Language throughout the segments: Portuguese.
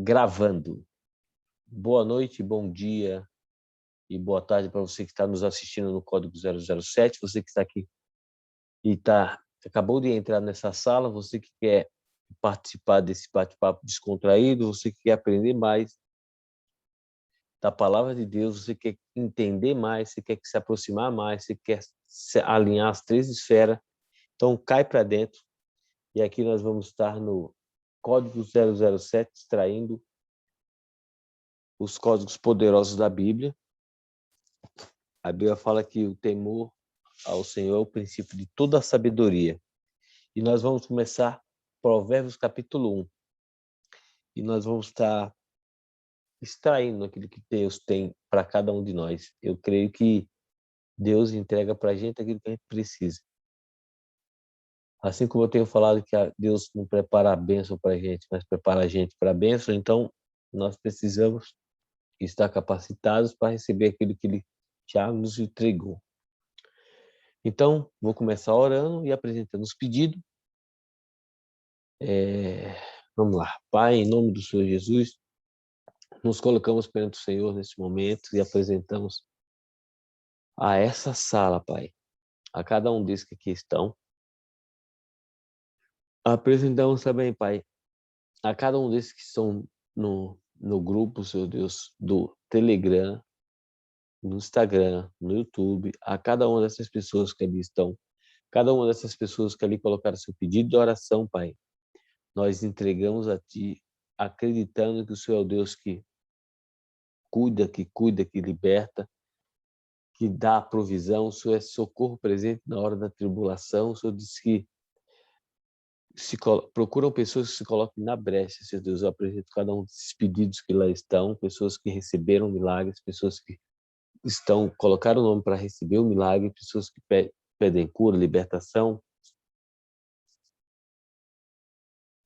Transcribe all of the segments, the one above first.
Gravando. Boa noite, bom dia e boa tarde para você que está nos assistindo no Código 007, você que está aqui e acabou de entrar nessa sala, você que quer participar desse bate-papo descontraído, você que quer aprender mais da palavra de Deus, você quer entender mais, você quer se aproximar mais, você quer se alinhar as três esferas, então cai para dentro e aqui nós vamos estar no Código 007, extraindo os códigos poderosos da Bíblia. A Bíblia fala que o temor ao Senhor é o princípio de toda a sabedoria. E nós vamos começar Provérbios capítulo 1. E nós vamos estar extraindo aquilo que Deus tem para cada um de nós. Eu creio que Deus entrega para a gente aquilo que a gente precisa. Assim como eu tenho falado que Deus não prepara a bênção para a gente, mas prepara a gente para a bênção, então nós precisamos estar capacitados para receber aquilo que Ele já nos entregou. Então, vou começar orando e apresentando os pedidos. Vamos lá. Pai, em nome do Senhor Jesus, nos colocamos perante o Senhor nesse momento e apresentamos a essa sala, Pai, a cada um desses que aqui estão. Apresentamos também, Pai, a cada um desses que estão no grupo, Senhor Deus, do Telegram, no Instagram, no YouTube, a cada uma dessas pessoas que ali estão, cada uma dessas pessoas que ali colocaram seu pedido de oração, Pai, nós entregamos a Ti, acreditando que o Senhor é o Deus que cuida, que liberta, que dá a provisão. O Senhor é socorro presente na hora da tribulação. O Senhor diz que procuram pessoas que se coloquem na brecha, Senhor Deus. Eu apresento cada um desses pedidos que lá estão, pessoas que receberam milagres, pessoas que colocaram o nome para receber o milagre, pessoas que pedem cura, libertação,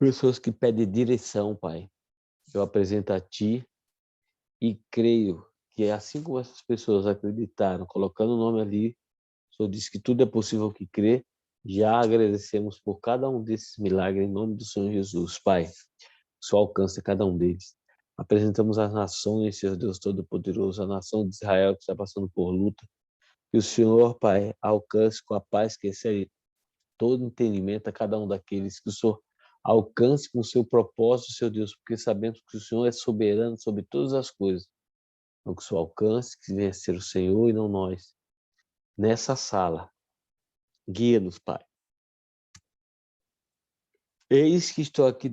pessoas que pedem direção, Pai. Eu apresento a Ti e creio que assim como essas pessoas acreditaram, colocando o nome ali, o Senhor disse que tudo é possível que crê. Já agradecemos por cada um desses milagres em nome do Senhor Jesus. Pai, o Senhor alcance cada um deles. Apresentamos as nações, Senhor Deus Todo-Poderoso, a nação de Israel que está passando por luta. Que o Senhor, Pai, alcance com a paz que excede todo entendimento a cada um daqueles. Que o Senhor alcance com o seu propósito, Senhor Deus, porque sabemos que o Senhor é soberano sobre todas as coisas. Então, que o Senhor alcance, que venha ser o Senhor e não nós. Nessa sala, guia-nos, Pai. Eis que estou aqui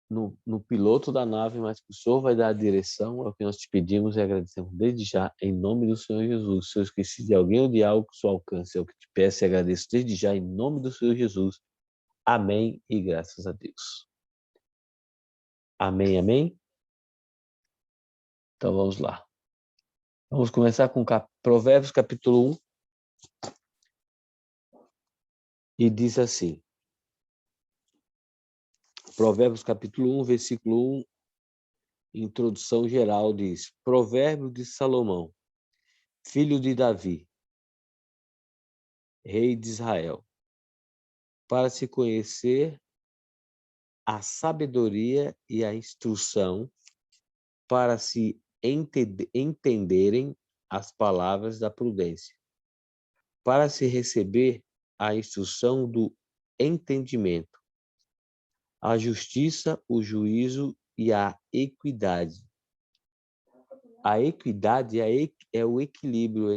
no piloto da nave, mas que o Senhor vai dar a direção, é o que nós te pedimos e agradecemos desde já, em nome do Senhor Jesus. Se eu esqueci de alguém ou de algo, que o Senhor alcance, é o que te peço e agradeço desde já, em nome do Senhor Jesus. Amém e graças a Deus. Amém, amém? Então vamos lá. Vamos começar com Provérbios capítulo 1. E diz assim, Provérbios capítulo 1, versículo 1, introdução geral, diz: Provérbio de Salomão, filho de Davi, rei de Israel, para se conhecer a sabedoria e a instrução, para se entenderem as palavras da prudência, para se receber a instrução do entendimento, a justiça, o juízo e a equidade. A equidade é o equilíbrio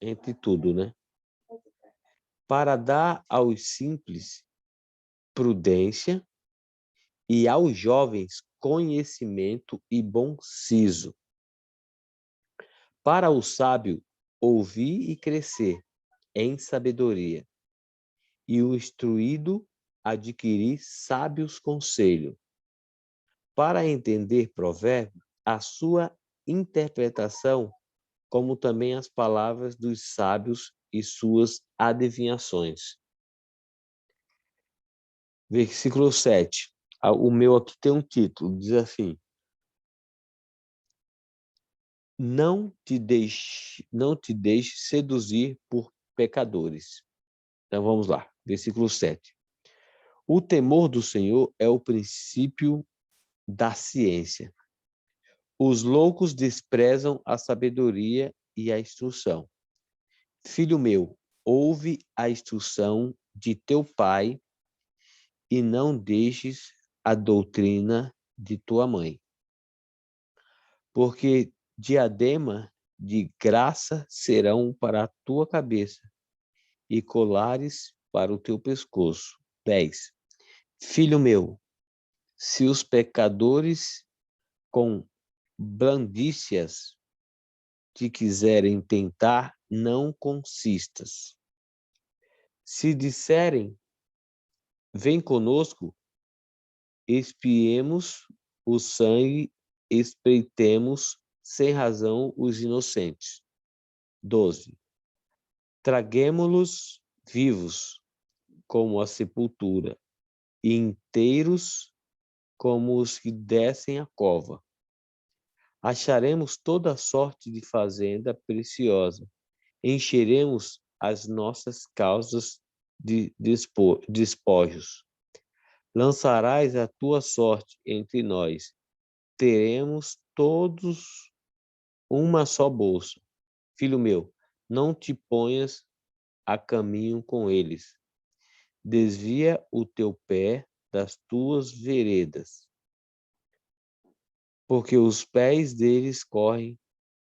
entre tudo, né? Para dar aos simples prudência e aos jovens conhecimento e bom siso. Para o sábio ouvir e crescer em sabedoria, e o instruído adquirir sábios conselhos. Para entender provérbio, a sua interpretação, como também as palavras dos sábios e suas adivinhações. Versículo 7. O meu aqui tem um título, diz assim: Não te deixe seduzir por pecadores. Então vamos lá, versículo 7. O temor do Senhor é o princípio da ciência. Os loucos desprezam a sabedoria e a instrução. Filho meu, ouve a instrução de teu pai e não deixes a doutrina de tua mãe. Porque diadema de graça serão para a tua cabeça e colares para o teu pescoço. 10. Filho meu, se os pecadores com blandícias te quiserem tentar, não consistas. Se disserem, vem conosco, espiemos o sangue, espreitemos sem razão os inocentes. 12. Traguemo-los vivos como a sepultura, e inteiros como os que descem a cova. Acharemos toda sorte de fazenda preciosa, encheremos as nossas causas de despojos. Lançarás a tua sorte entre nós, teremos todos uma só bolsa. Filho meu, não te ponhas a caminho com eles. Desvia o teu pé das tuas veredas, porque os pés deles correm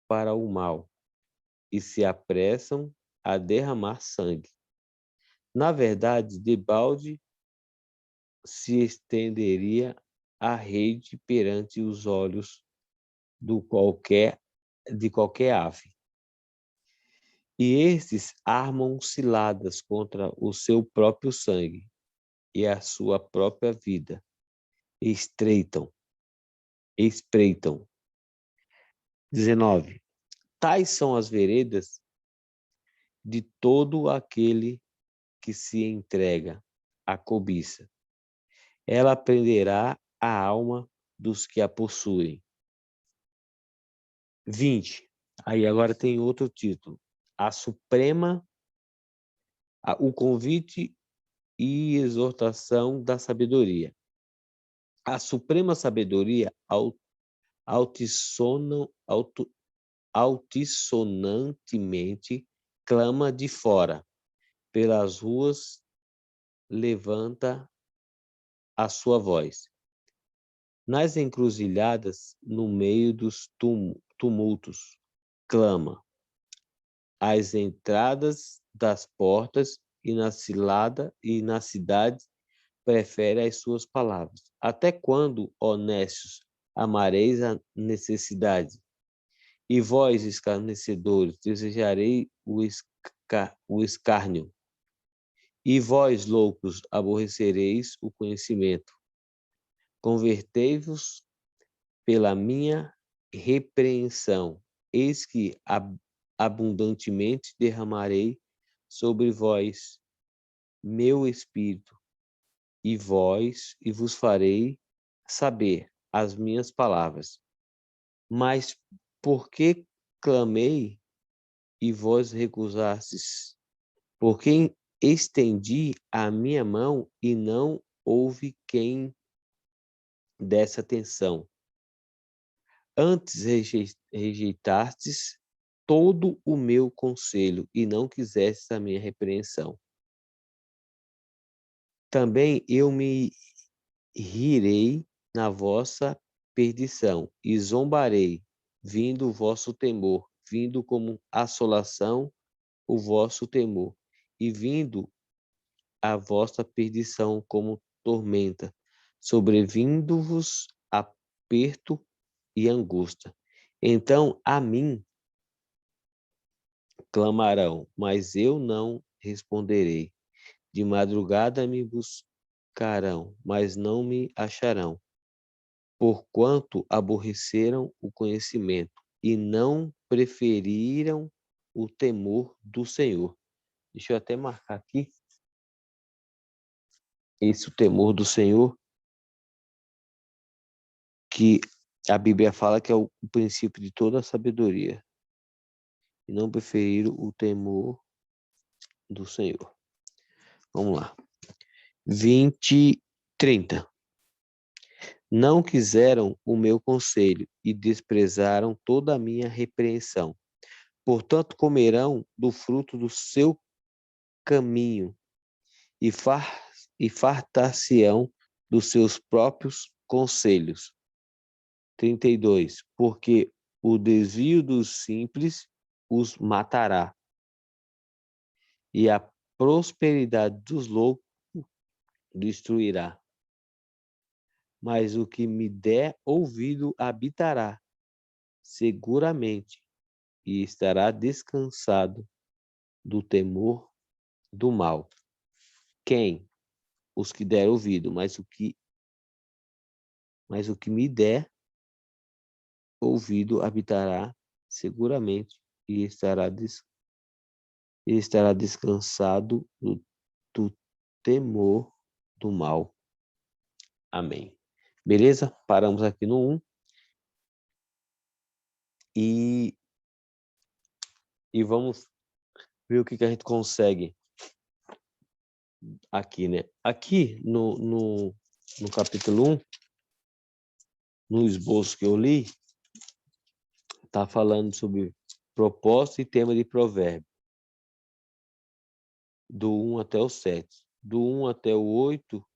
para o mal e se apressam a derramar sangue. Na verdade, debalde se estenderia a rede perante os olhos de qualquer ave. E estes armam ciladas contra o seu próprio sangue e a sua própria vida. Espreitam. 19. Tais são as veredas de todo aquele que se entrega à cobiça. Ela prenderá a alma dos que a possuem. 20. Aí agora tem outro título. O convite e exortação da sabedoria. A suprema sabedoria altissonantemente clama de fora. Pelas ruas levanta a sua voz. Nas encruzilhadas, no meio dos tumultos, clama. Às entradas das portas e na cidade prefere as suas palavras. Até quando, honestos, amareis a necessidade? E vós, escarnecedores, desejarei o escárnio. E vós, loucos, aborrecereis o conhecimento. Convertei-vos pela minha repreensão. Eis que abundantemente derramarei sobre vós meu espírito, e vos farei saber as minhas palavras. Mas por que clamei e vós recusastes? Porque estendi a minha mão e não houve quem desse atenção. Antes rejeitastes todo o meu conselho e não quisestes a minha repreensão. Também eu me rirei na vossa perdição e zombarei, vindo o vosso temor, vindo como assolação o vosso temor, e vindo a vossa perdição como tormenta, sobrevindo-vos aperto e angústia. Então a mim clamarão, mas eu não responderei. De madrugada me buscarão, mas não me acharão, porquanto aborreceram o conhecimento e não preferiram o temor do Senhor. Deixa eu até marcar aqui. Esse o temor do Senhor, que a Bíblia fala que é o princípio de toda a sabedoria. E não preferiram o temor do Senhor. Vamos lá. 30. Não quiseram o meu conselho e desprezaram toda a minha repreensão. Portanto, comerão do fruto do seu caminho e, e fartar-se-ão dos seus próprios conselhos. 32. Porque o desvio dos simples os matará, e a prosperidade dos loucos destruirá. Mas o que me der ouvido habitará seguramente e estará descansado do temor do mal. Quem? Os que der ouvido, mas o que me der ouvido habitará seguramente e estará descansado do temor do mal. Amém. Beleza? Paramos aqui no 1 e vamos ver o que a gente consegue aqui, né? Aqui no capítulo 1, no esboço que eu li, está falando sobre propósito e tema de provérbio, do 1 até o 7. Do 1 até o 8,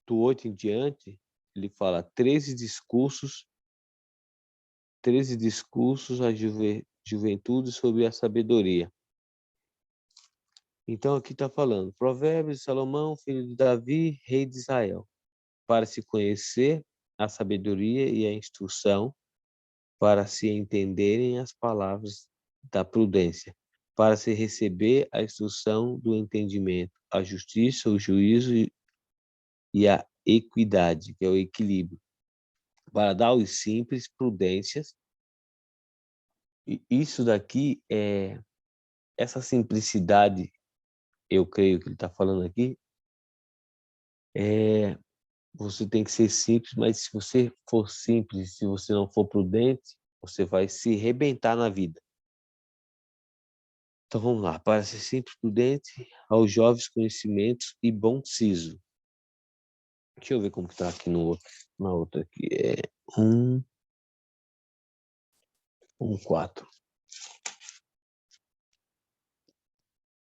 do 8 em diante, ele fala 13 discursos à juventude sobre a sabedoria. Então aqui está falando, Provérbios de Salomão, filho de Davi, rei de Israel, para se conhecer a sabedoria e a instrução, para se entenderem as palavras da prudência, para se receber a instrução do entendimento, a justiça, o juízo e a equidade, que é o equilíbrio, para dar aos simples prudências. E isso daqui essa simplicidade, eu creio que ele está falando aqui, você tem que ser simples, mas se você for simples, se você não for prudente, você vai se arrebentar na vida. Então vamos lá, para ser simples, prudente, aos jovens conhecimentos e bom siso. Deixa eu ver como está aqui na outra aqui. 4.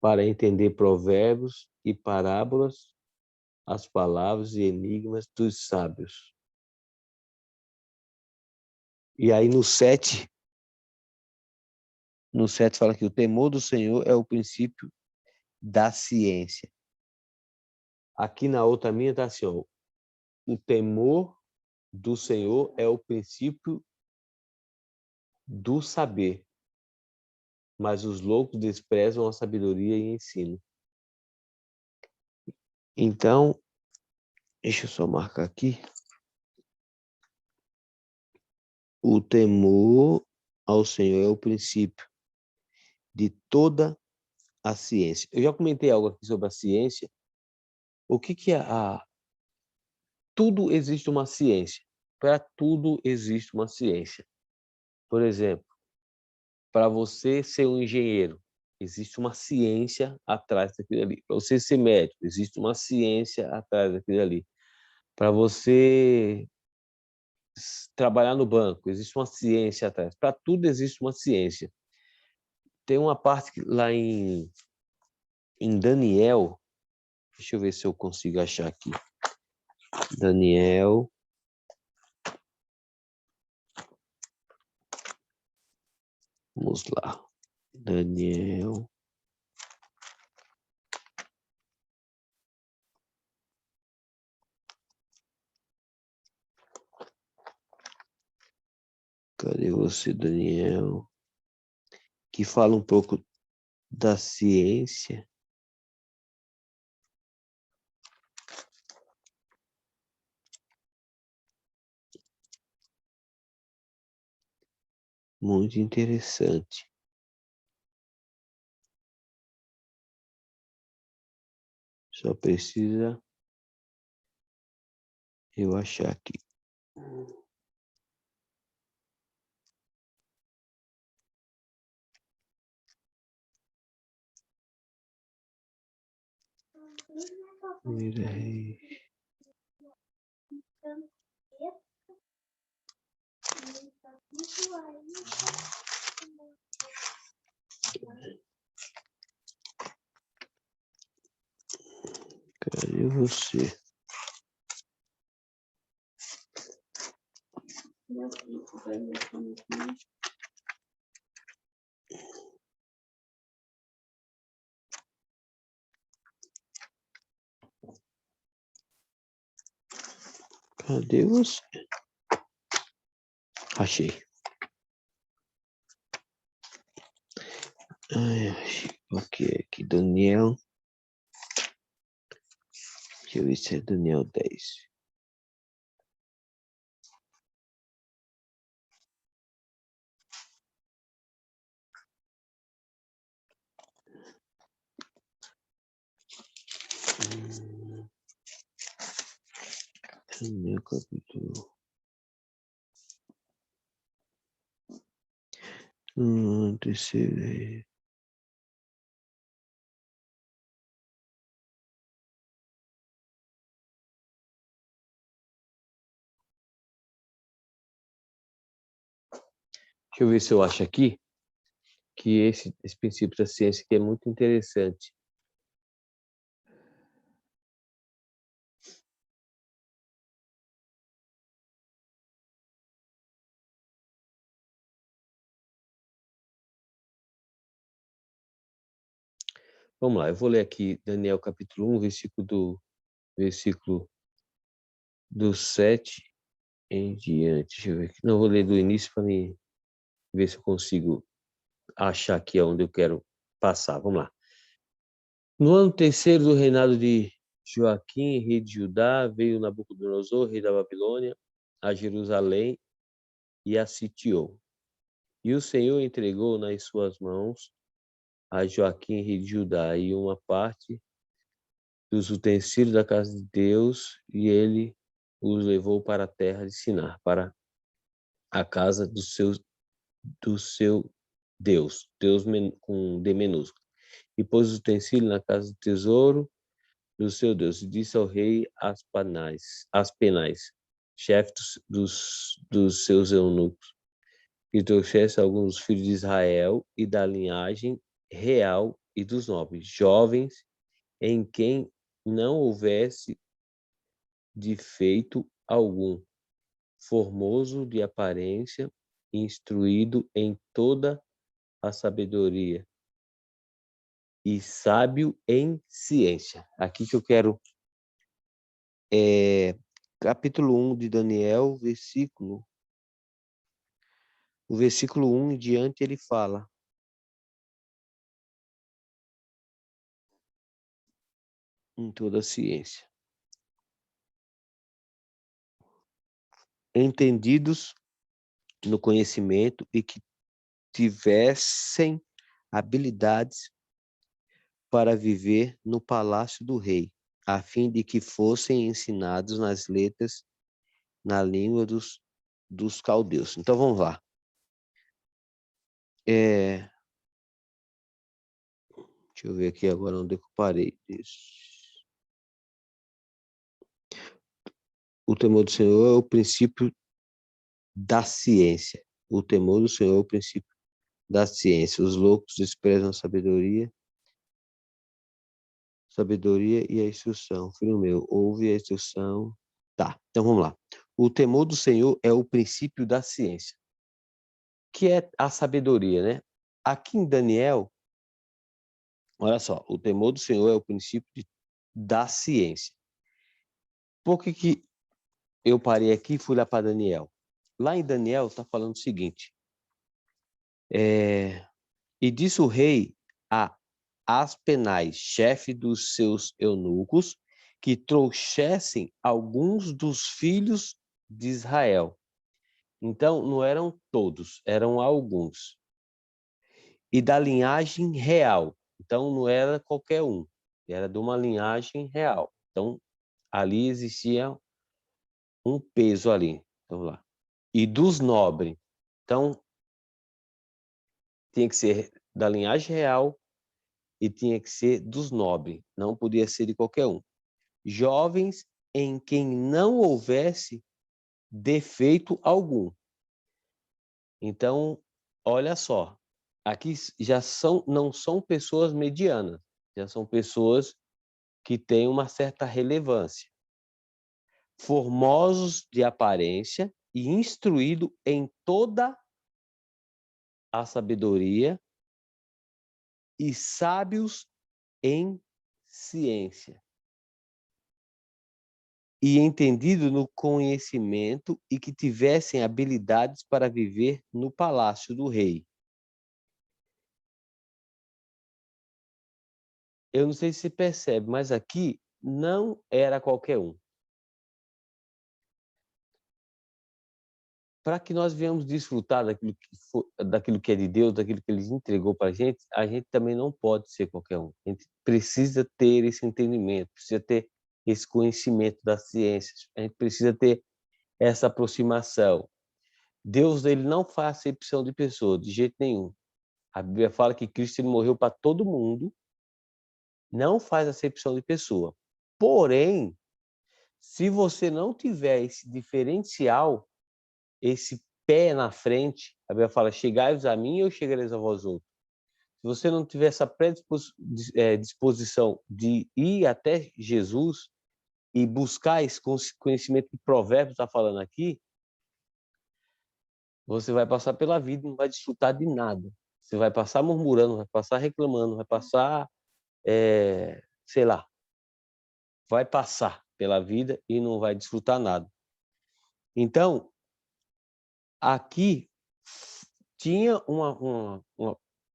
Para entender provérbios e parábolas, as palavras e enigmas dos sábios. E aí no 7 fala que o temor do Senhor é o princípio da ciência. Aqui na outra minha está assim, ó, o temor do Senhor é o princípio do saber, mas os loucos desprezam a sabedoria e ensino. Então, deixa eu só marcar aqui. O temor ao Senhor é o princípio de toda a ciência. Eu já comentei algo aqui sobre a ciência. O que é tudo existe uma ciência. Para tudo existe uma ciência. Por exemplo, para você ser um engenheiro, existe uma ciência atrás daquilo ali. Para você ser médico, existe uma ciência atrás daquilo ali. Para você trabalhar no banco, existe uma ciência atrás. Para tudo existe uma ciência. Tem uma parte lá em Daniel, deixa eu ver se eu consigo achar aqui. Daniel. Vamos lá. Daniel. Cadê você, Daniel? Que fala um pouco da ciência. Muito interessante. Só precisa eu achar aqui. Cadê você? Cadê você? Achei. Ai, ok, aqui, Daniel. Deixa eu ver se é Daniel 10. Daniel capítulo. Terceiro. Deixa eu ver se eu acho aqui que esse princípio da ciência aqui é muito interessante. Vamos lá, eu vou ler aqui Daniel capítulo 1, versículo do 7 em diante. Deixa eu ver aqui. Não, vou ler do início para me ver se eu consigo achar aqui onde eu quero passar. Vamos lá. No ano terceiro do reinado de Joaquim, rei de Judá, veio Nabucodonosor, rei da Babilônia, a Jerusalém e a sitiou. E o Senhor entregou nas suas mãos a Joaquim, rei de Judá, e uma parte dos utensílios da casa de Deus, e ele os levou para a terra de Sinar, para a casa do seu Deus, com D minúsculo. E pôs os utensílios na casa do tesouro do seu Deus, e disse ao rei Aspenais, chefe dos seus eunucos, que trouxesse alguns dos filhos de Israel e da linhagem real e dos nobres, jovens, em quem não houvesse defeito algum, formoso de aparência, instruído em toda a sabedoria e sábio em ciência. Aqui que eu quero capítulo 1 de Daniel, o versículo 1 em diante, ele fala: em toda a ciência. Entendidos no conhecimento e que tivessem habilidades para viver no palácio do rei, a fim de que fossem ensinados nas letras, na língua dos caldeus. Então vamos lá. Deixa eu ver aqui agora onde eu parei. O temor do Senhor é o princípio da ciência. O temor do Senhor é o princípio da ciência. Os loucos desprezam a sabedoria e a instrução. Filho meu, ouve a instrução. Tá, então vamos lá. O temor do Senhor é o princípio da ciência, que é a sabedoria, né? Aqui em Daniel, olha só, o temor do Senhor é o princípio da ciência. Por que eu parei aqui e fui lá para Daniel? Lá em Daniel está falando o seguinte: e disse o rei a Aspenais, chefe dos seus eunucos, que trouxessem alguns dos filhos de Israel. Então, não eram todos, eram alguns. E da linhagem real. Então, não era qualquer um, era de uma linhagem real. Então, ali existia um peso ali. Vamos lá. E dos nobres. Então, tinha que ser da linhagem real e tinha que ser dos nobres. Não podia ser de qualquer um. Jovens em quem não houvesse defeito algum. Então, olha só, aqui não são pessoas medianas, já são pessoas que têm uma certa relevância. Formosos de aparência e instruído em toda a sabedoria e sábios em ciência. E entendido no conhecimento e que tivessem habilidades para viver no palácio do rei. Eu não sei se você percebe, mas aqui não era qualquer um. Para que nós venhamos desfrutar daquilo que é de Deus, daquilo que Ele entregou para a gente também não pode ser qualquer um. A gente precisa ter esse entendimento, precisa ter esse conhecimento das ciências, a gente precisa ter essa aproximação. Deus, ele não faz acepção de pessoa, de jeito nenhum. A Bíblia fala que Cristo ele morreu para todo mundo, não faz acepção de pessoa. Porém, se você não tiver esse diferencial, esse pé na frente, a Bíblia fala, chegai-vos a mim, eu chegareis a vós outros. Se você não tiver essa predisposição de ir até Jesus e buscar esse conhecimento que Provérbios está falando aqui, você vai passar pela vida e não vai desfrutar de nada. Você vai passar murmurando, vai passar reclamando, vai passar, sei lá, vai passar pela vida e não vai desfrutar nada. Então, aqui tinha uma...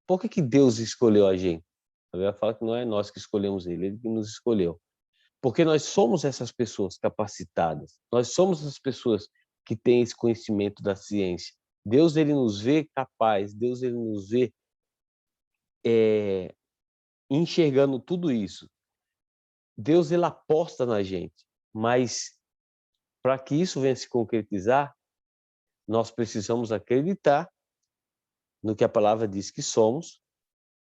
Por que Deus escolheu a gente? A Bíblia fala que não é nós que escolhemos ele que nos escolheu. Porque nós somos essas pessoas capacitadas, nós somos essas pessoas que têm esse conhecimento da ciência. Deus, ele nos vê capaz, Deus, ele nos vê enxergando tudo isso. Deus, ele aposta na gente, mas para que isso venha se concretizar, nós precisamos acreditar no que a palavra diz que somos,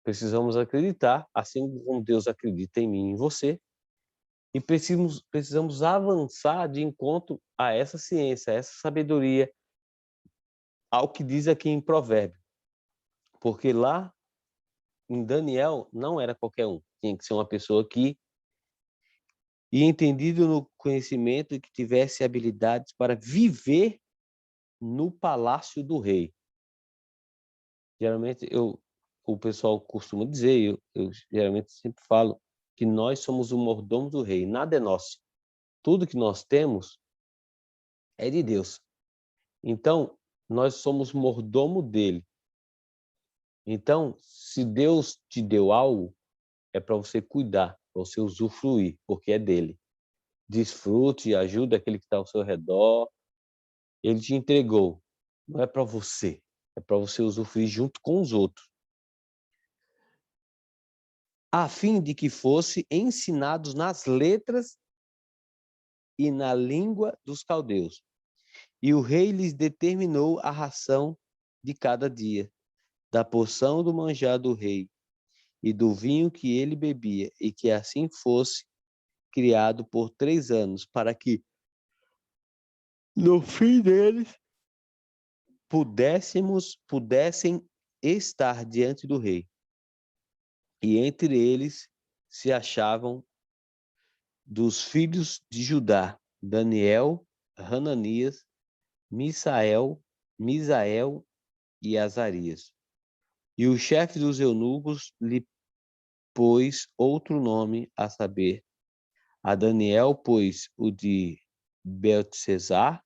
precisamos acreditar, assim como Deus acredita em mim e em você, e precisamos avançar de encontro a essa ciência, a essa sabedoria, ao que diz aqui em Provérbio. Porque lá em Daniel não era qualquer um, tinha que ser uma pessoa que e entendido no conhecimento e que tivesse habilidades para viver no palácio do rei. Geralmente o pessoal costuma dizer, eu geralmente sempre falo que nós somos o mordomo do rei, nada é nosso. Tudo que nós temos é de Deus. Então, nós somos mordomo dele. Então, se Deus te deu algo, é para você cuidar, para você usufruir, porque é dele. Desfrute, ajude aquele que está ao seu redor. Ele te entregou. Não é para você, é para você usufruir junto com os outros. A fim de que fosse ensinados nas letras e na língua dos caldeus. E o rei lhes determinou a ração de cada dia, da porção do manjar do rei e do vinho que ele bebia, e que assim fosse criado por 3 anos, para que no fim deles pudessem estar diante do rei. E entre eles se achavam dos filhos de Judá, Daniel, Hananias, Misael e Azarias. E o chefe dos eunucos lhe pôs outro nome, a saber, a Daniel pôs o de Beltesazar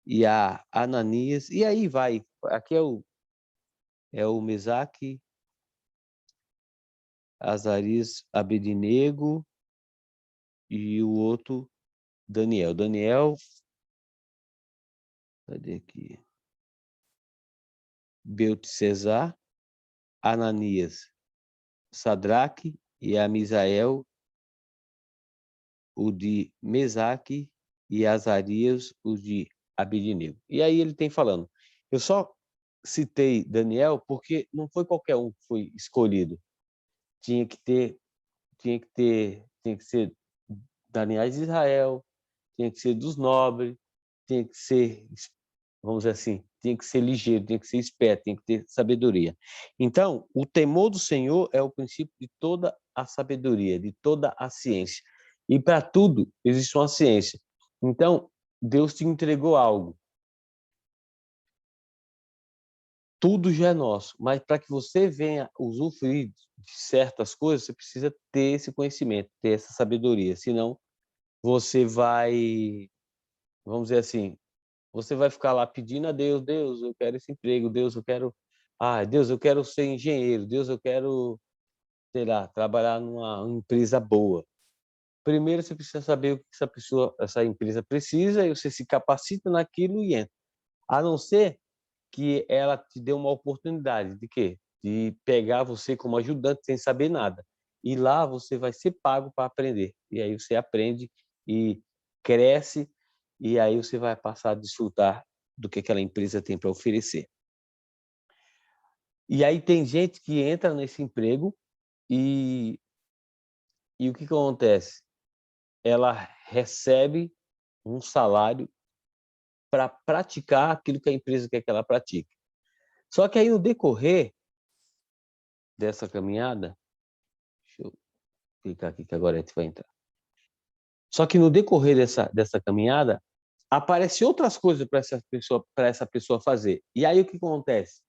e a Ananias, e aí vai, aqui é o Mesaque, Azarias, Abednego e o outro Daniel. Daniel, cadê aqui? Beltesazar, Ananias, Sadraque e a Misael, o de Mesaque e Azarias, o de Abednego. E aí ele tem falando, eu só citei Daniel porque não foi qualquer um que foi escolhido. Tinha que ser Daniel de Israel, tinha que ser dos nobres, tinha que ser, vamos dizer assim, tinha que ser ligeiro, tinha que ser esperto, tinha que ter sabedoria. Então, o temor do Senhor é o princípio de toda a sabedoria, de toda a ciência. E para tudo existe uma ciência. Então, Deus te entregou algo. Tudo já é nosso, mas para que você venha usufruir de certas coisas, você precisa ter esse conhecimento, ter essa sabedoria. Senão, você vai, vamos dizer assim, você vai ficar lá pedindo a Deus, Deus, eu quero esse emprego, Deus, eu quero, Deus, eu quero ser engenheiro, Deus, eu quero, sei lá, trabalhar numa empresa boa. Primeiro você precisa saber o que essa empresa precisa, e você se capacita naquilo e entra. A não ser que ela te dê uma oportunidade de quê? De pegar você como ajudante sem saber nada. E lá você vai ser pago para aprender. E aí você aprende e cresce, e aí você vai passar a desfrutar do que aquela empresa tem para oferecer. E aí tem gente que entra nesse emprego e o que acontece? Ela recebe um salário para praticar aquilo que a empresa quer que ela pratique. Só que aí no decorrer dessa caminhada, deixa eu clicar aqui que agora a gente vai entrar. Só que no decorrer dessa caminhada, aparecem outras coisas para essa pessoa fazer. E aí o que acontece?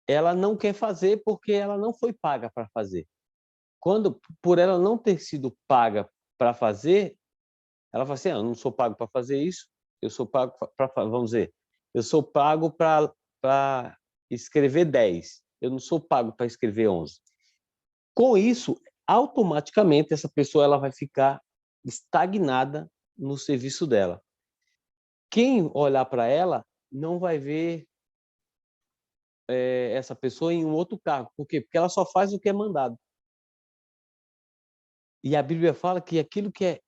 Ela não quer fazer porque ela não foi paga para fazer. Por ela não ter sido paga para fazer, ela fala assim: eu não sou pago para fazer isso, eu sou pago para, vamos dizer, eu sou pago para escrever 10, eu não sou pago para escrever 11. Com isso, automaticamente, essa pessoa ela vai ficar estagnada no serviço dela. Quem olhar para ela não vai ver essa pessoa em um outro cargo. Por quê? Porque ela só faz o que é mandado. E a Bíblia fala que aquilo que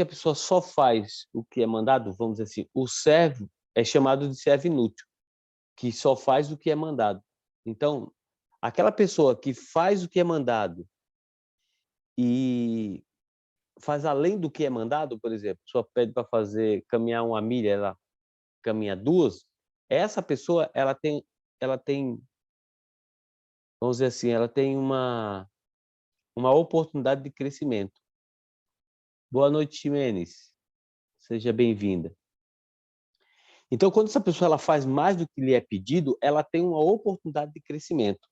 a pessoa só faz o que é mandado, vamos dizer assim, o servo é chamado de servo inútil, que só faz o que é mandado. Então, aquela pessoa que faz o que é mandado e faz além do que é mandado, por exemplo, a pessoa pede para fazer caminhar uma milha, ela caminha 2, essa pessoa ela tem, vamos dizer assim, ela tem uma oportunidade de crescimento. Boa noite, Ximenes. Seja bem-vinda. Então, quando essa pessoa ela faz mais do que lhe é pedido, ela tem uma oportunidade de crescimento.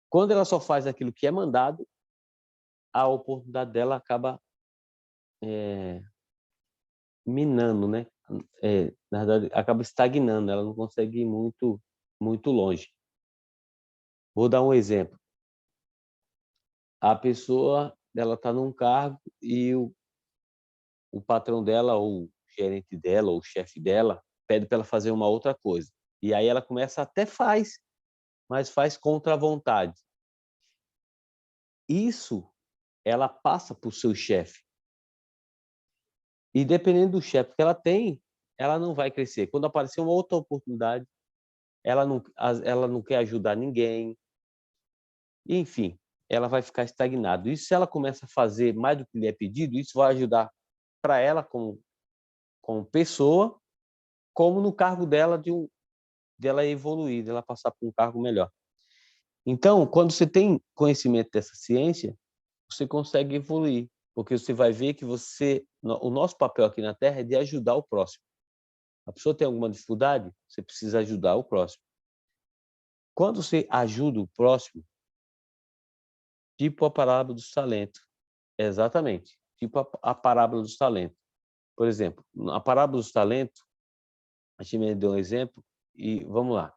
Quando ela só faz aquilo que é mandado, a oportunidade dela acaba minando, né? Na verdade, acaba estagnando, ela não consegue ir muito longe. Vou dar um exemplo. A pessoa ela está num cargo e o patrão dela, ou o gerente dela, ou o chefe dela, pede para ela fazer uma outra coisa. E aí ela começa, até faz, mas faz contra a vontade. Isso ela passa para o seu chefe. E dependendo do chefe que ela tem, ela não vai crescer. Quando aparecer uma outra oportunidade, ela não quer ajudar ninguém. Enfim, ela vai ficar estagnada. E se ela começa a fazer mais do que lhe é pedido, isso vai ajudar para ela como pessoa, como no cargo dela dela evoluir, dela passar para um cargo melhor. Então, quando você tem conhecimento dessa ciência, você consegue evoluir, porque você vai ver que o nosso papel aqui na Terra é de ajudar o próximo. A pessoa tem alguma dificuldade, você precisa ajudar o próximo. Quando você ajuda o próximo, tipo a parábola dos talentos, exatamente, tipo a parábola dos talentos. Por exemplo, a parábola dos talentos, a gente me deu um exemplo e vamos lá.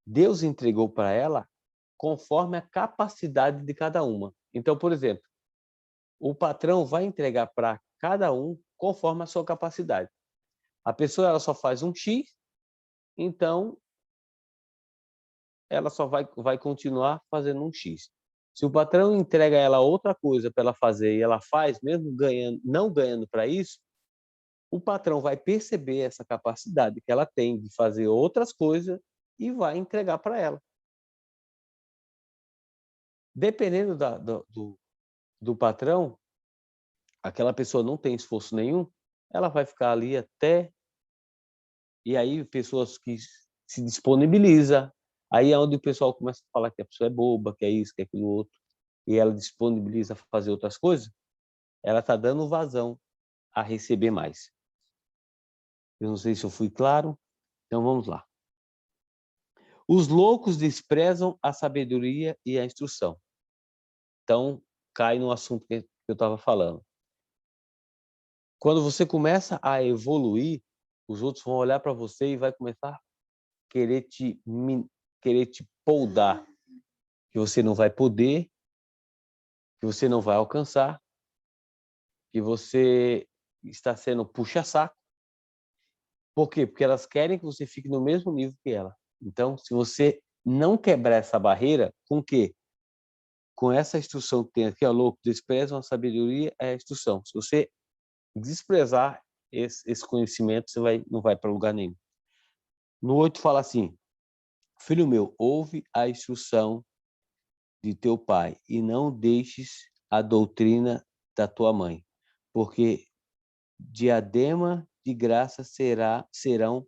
Deus entregou para ela conforme a capacidade de cada uma. Então, por exemplo, o patrão vai entregar para cada um conforme a sua capacidade. A pessoa ela só faz um X, então ela só vai continuar fazendo um X. Se o patrão entrega a ela outra coisa para ela fazer e ela faz, mesmo ganhando, não ganhando para isso, o patrão vai perceber essa capacidade que ela tem de fazer outras coisas e vai entregar para ela. Dependendo do patrão, aquela pessoa não tem esforço nenhum, ela vai ficar ali até E aí, pessoas que se disponibilizam, aí é onde o pessoal começa a falar que a pessoa é boba, que é isso, que é aquilo outro, e ela disponibiliza a fazer outras coisas, ela está dando vazão a receber mais. Eu não sei se eu fui claro, então vamos lá. Os loucos desprezam a sabedoria e a instrução. Então, cai no assunto que eu estava falando. Quando você começa a evoluir, os outros vão olhar para você e vai começar a querer te poldar, que você não vai poder, que você não vai alcançar, que você está sendo puxa-saco. Por quê? Porque elas querem que você fique no mesmo nível que ela. Então, se você não quebrar essa barreira, com o quê? Com essa instrução que tem aqui, ó, louco, desprezam a sabedoria é a instrução. Se você desprezar esse conhecimento, você não vai para lugar nenhum. No 8 fala assim, filho meu, ouve a instrução de teu pai e não deixes a doutrina da tua mãe, porque diadema de graça serão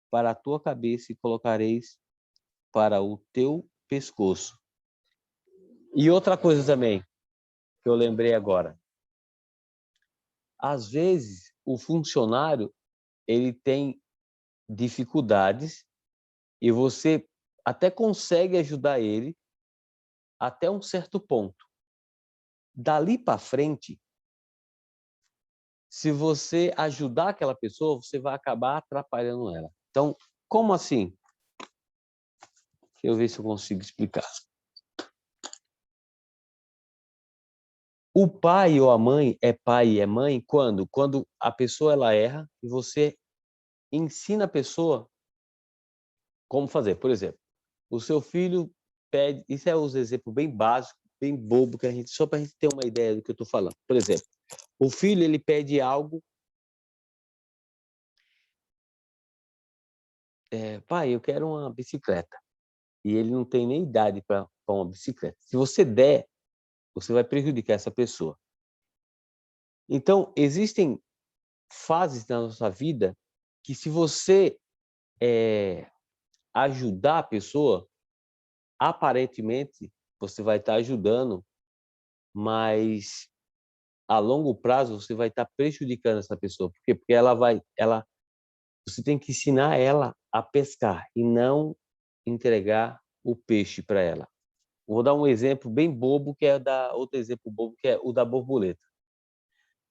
para a tua cabeça e colocareis para o teu pescoço. E outra coisa também, que eu lembrei agora. Às vezes, o funcionário, ele tem dificuldades e você até consegue ajudar ele até um certo ponto. Dali para frente, se você ajudar aquela pessoa, você vai acabar atrapalhando ela. Então, como assim? Deixa eu ver se eu consigo explicar. O pai ou a mãe é pai e é mãe quando? Quando a pessoa ela erra e você ensina a pessoa como fazer. Por exemplo, o seu filho pede, isso é um exemplo bem básico, bem bobo, que só para a gente ter uma ideia do que eu estou falando. Por exemplo, o filho ele pede algo, pai, eu quero uma bicicleta. E ele não tem nem idade para uma bicicleta. Se você der, você vai prejudicar essa pessoa. Então, existem fases na nossa vida que se você ajudar a pessoa, aparentemente você vai estar ajudando, mas a longo prazo você vai estar prejudicando essa pessoa. Por quê? Porque você tem que ensinar ela a pescar e não entregar o peixe para ela. Vou dar um exemplo bem bobo, outro exemplo bobo, que é o da borboleta.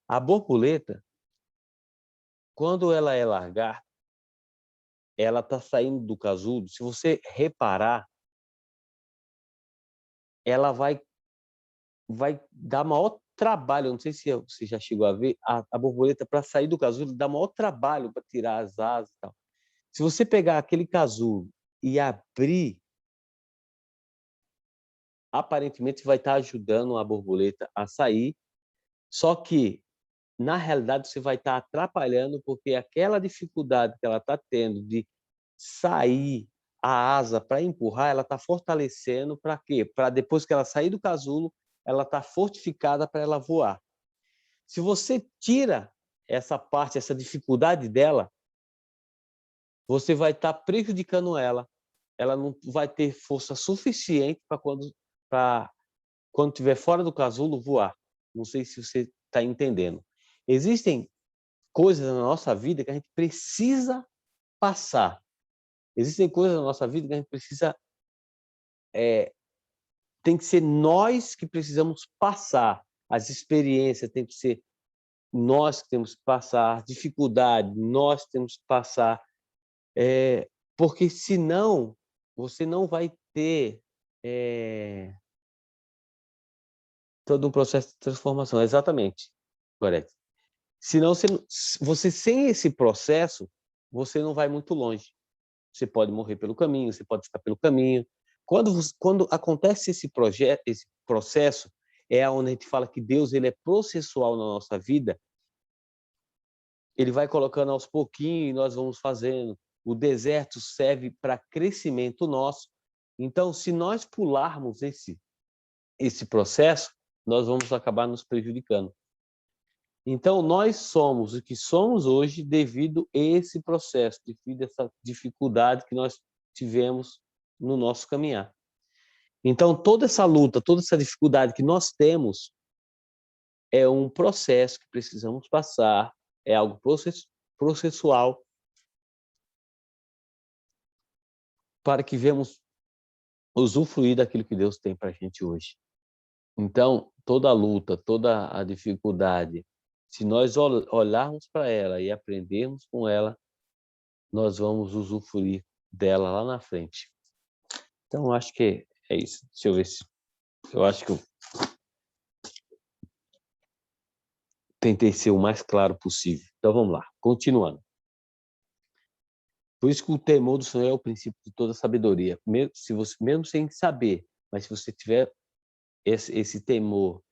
A borboleta, quando ela é lagarta, ela está saindo do casulo. Se você reparar, ela vai dar maior trabalho. Eu não sei se você já chegou a ver, a borboleta, para sair do casulo, dá maior trabalho para tirar as asas e tal. Se você pegar aquele casulo e abrir, aparentemente vai estar ajudando a borboleta a sair, só que, na realidade, você vai estar atrapalhando, porque aquela dificuldade que ela está tendo de sair a asa para empurrar, ela está fortalecendo para quê? Para depois que ela sair do casulo, ela está fortificada para ela voar. Se você tira essa parte, essa dificuldade dela, você vai estar prejudicando ela. Ela não vai ter força suficiente para quando estiver fora do casulo voar. Não sei se você está entendendo. Existem coisas na nossa vida que a gente precisa passar. Existem coisas na nossa vida que a gente precisa tem que ser nós que precisamos passar. As experiências tem que ser nós que temos que passar, dificuldade nós temos que passar, porque senão você não vai ter todo um processo de transformação. Exatamente, Gorete. Senão você sem esse processo, você não vai muito longe. Você pode morrer pelo caminho, você pode ficar pelo caminho. Quando acontece esse processo, é onde a gente fala que Deus ele é processual na nossa vida. Ele vai colocando aos pouquinhos e nós vamos fazendo. O deserto serve para crescimento nosso. Então, se nós pularmos esse processo, nós vamos acabar nos prejudicando. Então, nós somos o que somos hoje devido a esse processo, devido a essa dificuldade que nós tivemos no nosso caminhar. Então, toda essa luta, toda essa dificuldade que nós temos é um processo que precisamos passar, é algo processual para que venhamos usufruir daquilo que Deus tem para a gente hoje. Então, toda a luta, toda a dificuldade, se nós olharmos para ela e aprendermos com ela, nós vamos usufruir dela lá na frente. Então, acho que é isso. Deixa eu ver se... Eu acho que eu tentei ser o mais claro possível. Então, vamos lá. Continuando. Por isso que o temor do Senhor é o princípio de toda sabedoria. Mesmo sem saber, mas se você tiver esse temor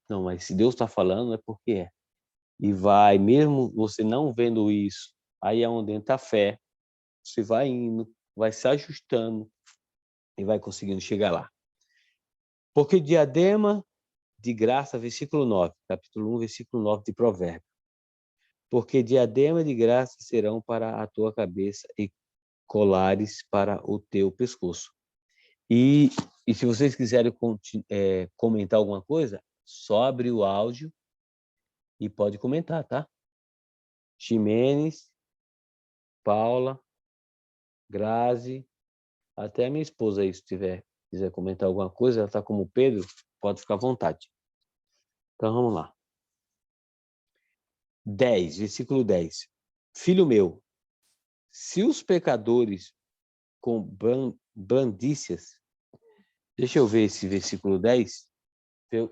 não, mas se Deus está falando, é porque é. E vai, mesmo você não vendo isso, aí é onde entra a fé, você vai indo, vai se ajustando e vai conseguindo chegar lá. Porque diadema de graça, versículo 9, capítulo 1, versículo 9 de Provérbios. Porque diadema de graça serão para a tua cabeça e colares para o teu pescoço. E se vocês quiserem comentar alguma coisa, só abre o áudio e pode comentar, tá? Ximenes, Paula, Grazi, até a minha esposa aí, se quiser comentar alguma coisa, ela está como Pedro, pode ficar à vontade. Então, vamos lá. 10, versículo 10. Filho meu, se os pecadores com bandícias... Deixa eu ver esse versículo 10,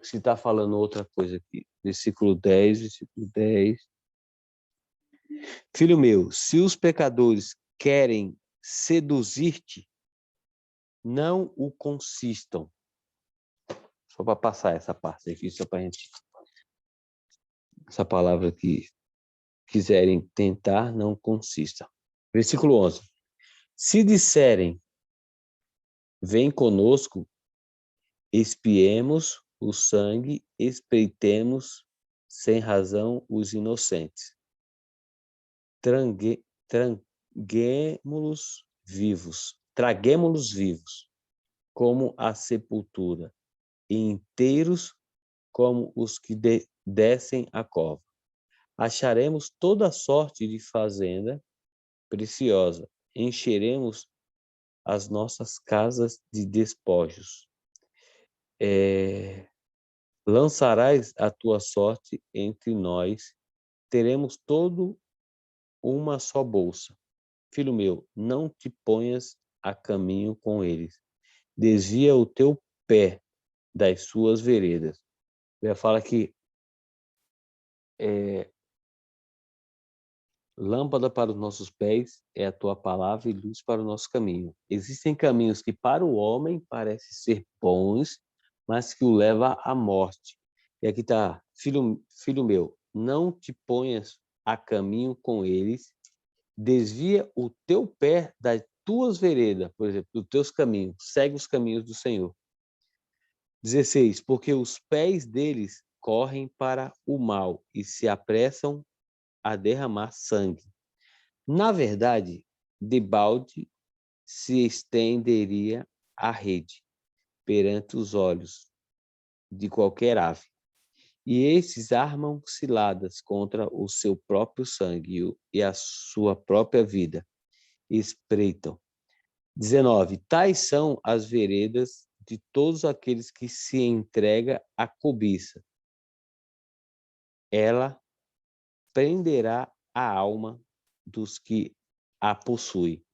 se está falando outra coisa aqui. Versículo 10. Filho meu, se os pecadores querem seduzir-te, não o consistam. Só para passar essa parte aqui, só para a gente... Essa palavra que quiserem tentar, não consista. Versículo 11. Se disserem, vem conosco, espiemos o sangue, espreitemos sem razão os inocentes. Traguemo-los vivos, como a sepultura, e inteiros como os que descem a cova. Acharemos toda sorte de fazenda preciosa, encheremos as nossas casas de despojos. Lançarás a tua sorte entre nós, teremos todo uma só bolsa. Filho meu, não te ponhas a caminho com eles. Desvia o teu pé das suas veredas. Ele fala que lâmpada para os nossos pés é a tua palavra e luz para o nosso caminho. Existem caminhos que para o homem parecem ser bons, mas que o leva à morte. E aqui está, filho meu, não te ponhas a caminho com eles, desvia o teu pé das tuas veredas, por exemplo, dos teus caminhos, segue os caminhos do Senhor. 16, porque os pés deles correm para o mal e se apressam a derramar sangue. Na verdade, debalde se estenderia a rede perante os olhos de qualquer ave. E esses armam ciladas contra o seu próprio sangue e a sua própria vida. Espreitam. 19. Tais são as veredas de todos aqueles que se entrega à cobiça. Ela prenderá a alma dos que a possuem.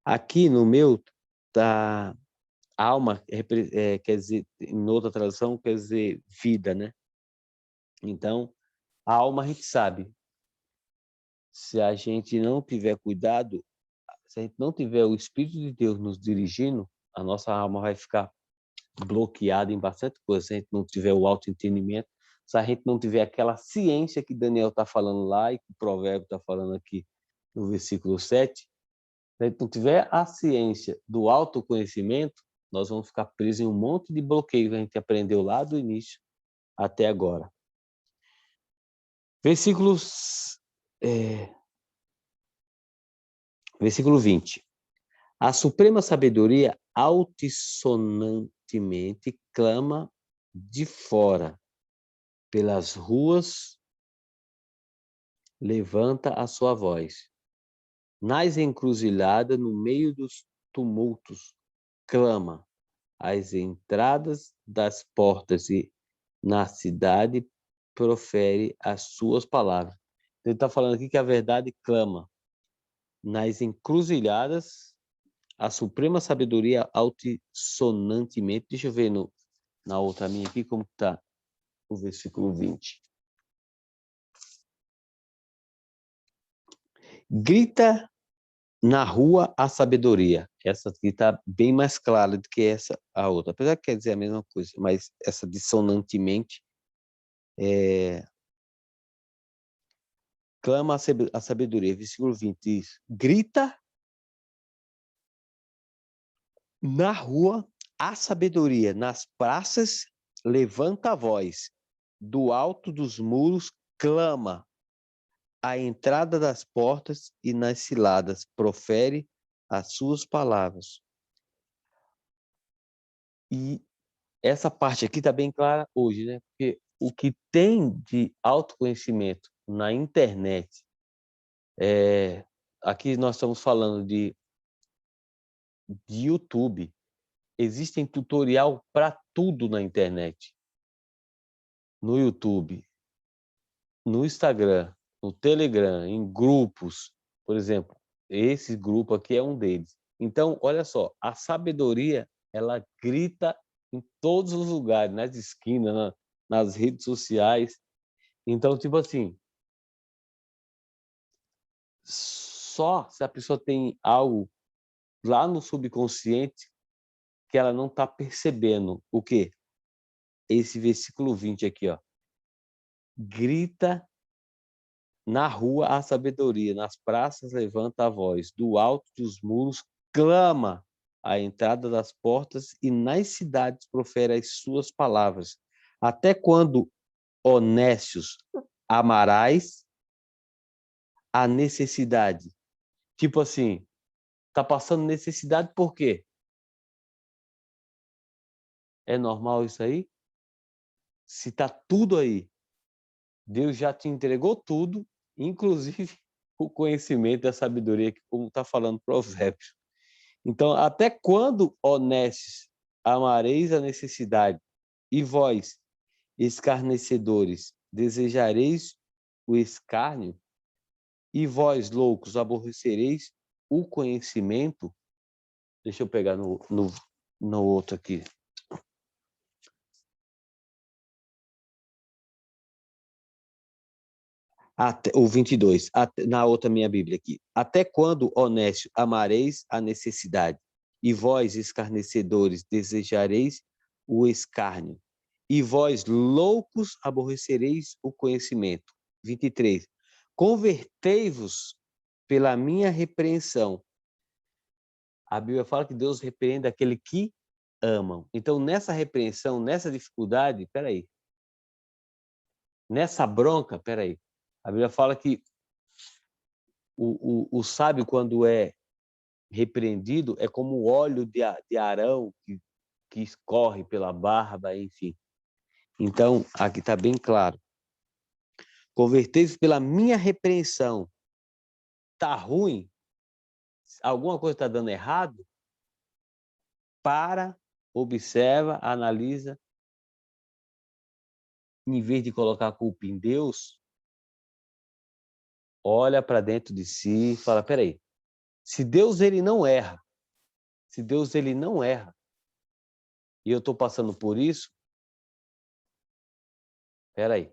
Aqui no meu, tá, alma quer dizer, em outra tradução, quer dizer vida, né? Então, a alma a gente sabe. Se a gente não tiver cuidado, se a gente não tiver o Espírito de Deus nos dirigindo, a nossa alma vai ficar bloqueada em bastante coisa. Se a gente não tiver o autoentendimento, se a gente não tiver aquela ciência que Daniel está falando lá e que o Provérbio está falando aqui no versículo 7, se a gente não tiver a ciência do autoconhecimento, nós vamos ficar presos em um monte de bloqueio que a gente aprendeu lá do início até agora. Versículo 20. A suprema sabedoria altissonantemente clama de fora, pelas ruas levanta a sua voz. Nas encruzilhadas, no meio dos tumultos, clama. Às entradas das portas e na cidade profere as suas palavras. Ele está falando aqui que a verdade clama. Nas encruzilhadas, a suprema sabedoria altissonantemente. Deixa eu ver na outra minha aqui como está o versículo 20. Grita na rua a sabedoria. Essa aqui está bem mais clara do que a outra. Apesar que quer dizer a mesma coisa, mas essa dissonantemente clama a sabedoria. Versículo 20 diz: grita na rua a sabedoria, nas praças levanta a voz, do alto dos muros clama, à entrada das portas e nas ciladas profere as suas palavras. E essa parte aqui está bem clara hoje, né? Porque o que tem de autoconhecimento na internet, aqui nós estamos falando de YouTube, existem tutorial para tudo na internet. No YouTube, no Instagram, no Telegram, em grupos, por exemplo, esse grupo aqui é um deles. Então, olha só, a sabedoria, ela grita em todos os lugares, nas esquinas, nas redes sociais. Então, tipo assim, só se a pessoa tem algo lá no subconsciente que ela não está percebendo. O quê? Esse versículo 20 aqui, ó. Grita na rua a sabedoria, nas praças levanta a voz, do alto dos muros clama à entrada das portas e nas cidades profere as suas palavras. Até quando, honestos, amarás a necessidade? Tipo assim, tá passando necessidade por quê? É normal isso aí? Se tá tudo aí, Deus já te entregou tudo, inclusive o conhecimento e a sabedoria, que como está falando Provérbios. Então, até quando, honestos, amareis a necessidade, e vós, escarnecedores, desejareis o escárnio, e vós, loucos, aborrecereis o conhecimento? Deixa eu pegar no outro aqui. O 22, na outra minha Bíblia aqui. Até quando, honesto, amareis a necessidade, e vós, escarnecedores, desejareis o escárnio, e vós, loucos, aborrecereis o conhecimento. 23. Convertei-vos pela minha repreensão. A Bíblia fala que Deus repreende aquele que amam. Então, nessa repreensão, nessa dificuldade, peraí. Nessa bronca, peraí. A Bíblia fala que o sábio, quando é repreendido, é como o óleo de Arão que escorre pela barba, enfim. Então, aqui está bem claro. Convertei-vos pela minha repreensão. Está ruim? Alguma coisa está dando errado? Para, observa, analisa. Em vez de colocar a culpa em Deus, olha para dentro de si e fala, peraí, se Deus ele não erra, e eu estou passando por isso, peraí.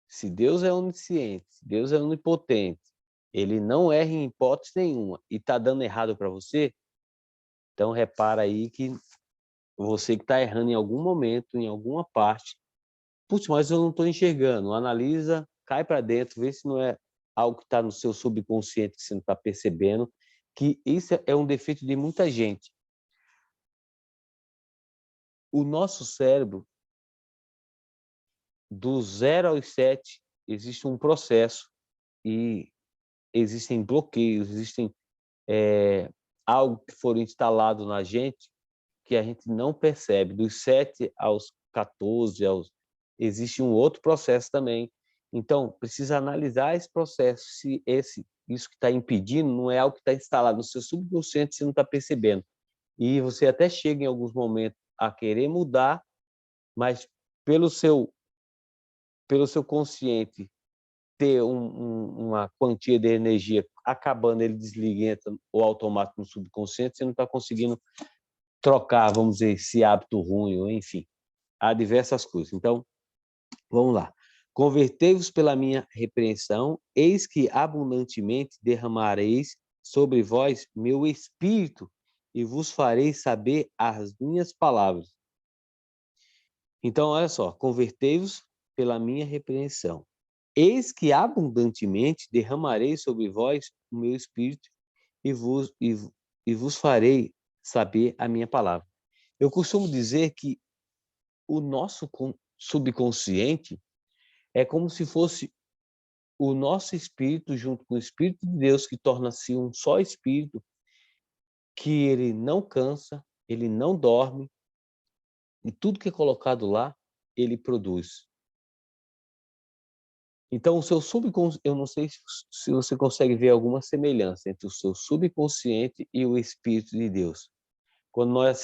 Se Deus é onisciente, se Deus é onipotente, ele não erra em hipótese nenhuma e está dando errado para você, então repara aí que você que está errando em algum momento, em alguma parte, putz, mas eu não estou enxergando. Analisa, cai para dentro, vê se não é algo que está no seu subconsciente que você não está percebendo que isso é um defeito de muita gente. O nosso cérebro, do 0 aos 7, existe um processo e existem bloqueios, existem algo que foram instalado na gente que a gente não percebe. Dos 7 aos 14, existe um outro processo também. Então, precisa analisar esse processo, se isso que está impedindo não é algo que está instalado no seu subconsciente, você não está percebendo. E você até chega em alguns momentos a querer mudar, mas pelo seu consciente ter uma quantia de energia acabando, ele desliga, entra o automático no subconsciente, você não está conseguindo trocar, vamos dizer, esse hábito ruim, ou enfim, há diversas coisas. Então, vamos lá. Convertei-vos pela minha repreensão, eis que abundantemente derramareis sobre vós meu espírito e vos farei saber as minhas palavras. Então, olha só, convertei-vos pela minha repreensão. Eis que abundantemente derramarei sobre vós o meu espírito e vos farei saber a minha palavra. Eu costumo dizer que o nosso subconsciente é como se fosse o nosso espírito junto com o Espírito de Deus, que torna-se um só espírito, que ele não cansa, ele não dorme, e tudo que é colocado lá, ele produz. Então, o seu subconsciente, eu não sei se você consegue ver alguma semelhança entre o seu subconsciente e o Espírito de Deus. Quando nós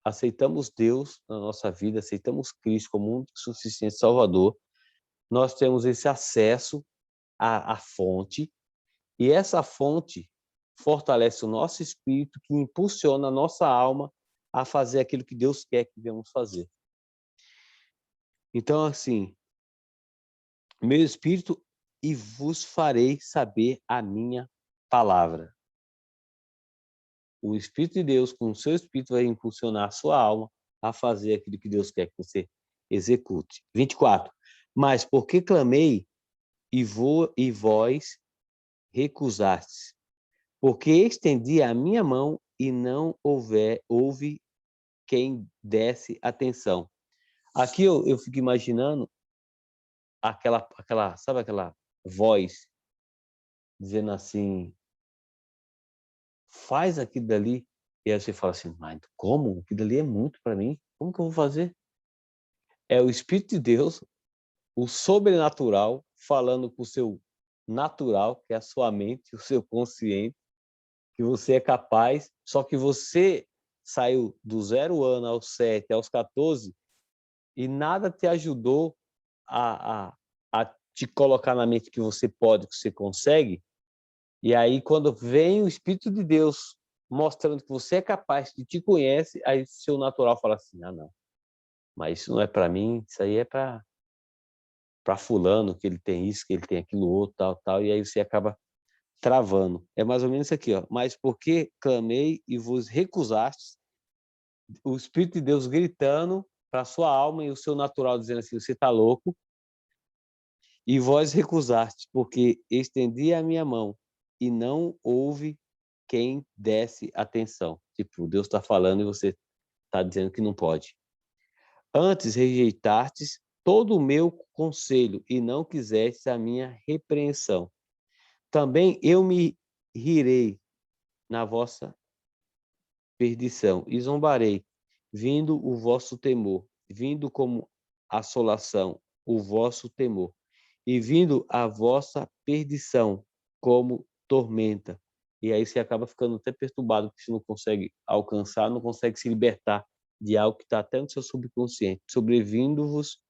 aceitamos Deus na nossa vida, aceitamos Cristo como um único suficiente Salvador, nós temos esse acesso à fonte, e essa fonte fortalece o nosso espírito, que impulsiona a nossa alma a fazer aquilo que Deus quer que devemos fazer. Então, assim, meu espírito e vos farei saber a minha palavra. O Espírito de Deus, com o seu espírito, vai impulsionar a sua alma a fazer aquilo que Deus quer que você execute. 24. Mas porque clamei e vós recusastes, porque estendi a minha mão e não houve quem desse atenção. Aqui eu fico imaginando sabe aquela voz dizendo assim, faz aquilo dali, e aí você fala assim, mas como? Aquilo dali é muito para mim, como que eu vou fazer? É o Espírito de Deus, o sobrenatural, falando com o seu natural, que é a sua mente, o seu consciente, que você é capaz, só que você saiu do 0 ano aos 7, aos 14, e nada te ajudou a te colocar na mente que você pode, que você consegue. E aí, quando vem o Espírito de Deus mostrando que você é capaz, que te conhece, aí seu natural fala assim, ah, não, mas isso não é para mim, isso aí é para fulano, que ele tem isso, que ele tem aquilo outro, tal, tal, e aí você acaba travando. É mais ou menos isso aqui, ó. Mas porque clamei e vos recusastes, o Espírito de Deus gritando para a sua alma e o seu natural dizendo assim, você está louco, e vós recusastes, porque estendi a minha mão e não houve quem desse atenção. Tipo, Deus está falando e você está dizendo que não pode. Antes rejeitastes todo o meu conselho e não quisestes a minha repreensão. Também eu me rirei na vossa perdição e zombarei, vindo o vosso temor, vindo como assolação o vosso temor, e vindo a vossa perdição como tormenta. E aí você acaba ficando até perturbado, porque você não consegue alcançar, não consegue se libertar de algo que está até no seu subconsciente, sobrevindo-vos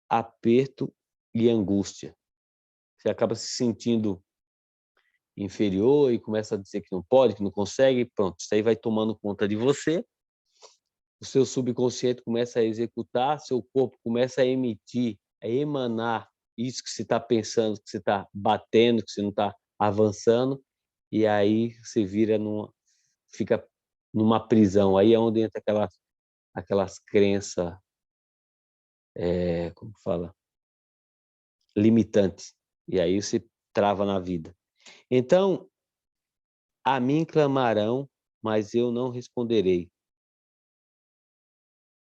aperto e angústia. Você acaba se sentindo inferior e começa a dizer que não pode, que não consegue, pronto, isso aí vai tomando conta de você, o seu subconsciente começa a executar, seu corpo começa a emitir, a emanar isso que você está pensando, que você está batendo, que você não está avançando, e aí você fica numa prisão, aí é onde entra aquelas crenças, como fala, limitantes, e aí você trava na vida. Então, A mim clamarão, mas eu não responderei.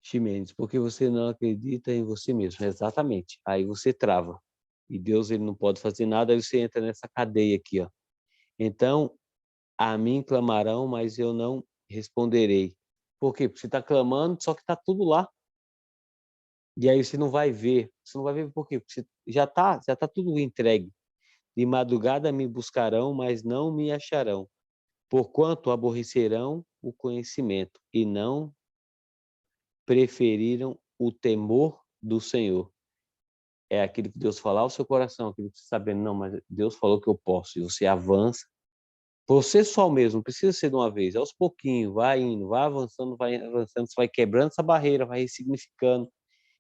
Ximenes, porque você não acredita em você mesmo. Exatamente. Aí você trava. E Deus, ele não pode fazer nada, aí você entra nessa cadeia aqui, ó. Então, a mim clamarão, mas eu não responderei. Por quê? Porque você está clamando, só que está tudo lá. E aí você não vai ver. Você não vai ver por quê? Porque já tá tudo entregue. De madrugada me buscarão, mas não me acharão. Porquanto aborrecerão o conhecimento e não preferiram o temor do Senhor. É aquilo que Deus falar ao seu coração, aquilo que você está vendo, não, mas Deus falou que eu posso. E você avança. Você só mesmo, não precisa ser de uma vez, aos pouquinhos, vai indo, vai avançando, você vai quebrando essa barreira, vai ressignificando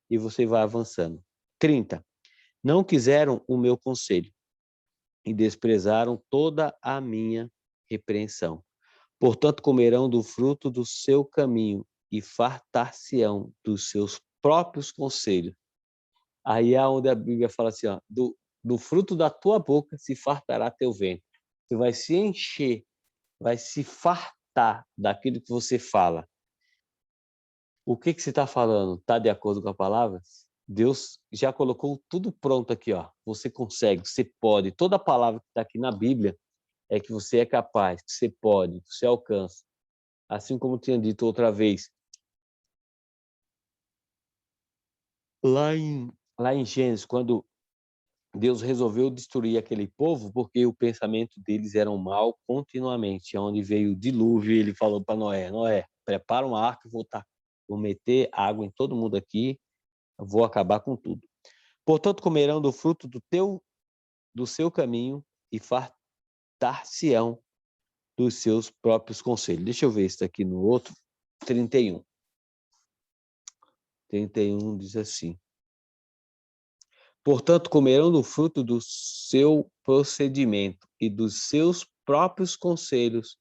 e você vai avançando. 30. Não quiseram o meu conselho e desprezaram toda a minha repreensão. Portanto, comerão do fruto do seu caminho e fartar-se-ão dos seus próprios conselhos. Aí é onde a Bíblia fala assim, ó, do fruto da tua boca se fartará teu ventre. Você vai se encher, vai se fartar daquilo que você fala. O que você está falando? Está de acordo com a palavra? Deus já colocou tudo pronto aqui, ó. Você consegue, você pode. Toda palavra que está aqui na Bíblia é que você é capaz, que você pode, que você alcança. Assim como tinha dito outra vez, lá em Gênesis, quando Deus resolveu destruir aquele povo, porque o pensamento deles era um mal continuamente. Onde veio o dilúvio, ele falou para Noé, Noé, prepara uma arca, vou meter água em todo mundo aqui, vou acabar com tudo. Portanto, comerão do fruto do seu caminho e fartar-se-ão dos seus próprios conselhos. Deixa eu ver isso aqui no outro, 31. 31 diz assim: portanto, comerão do fruto do seu procedimento e dos seus próprios conselhos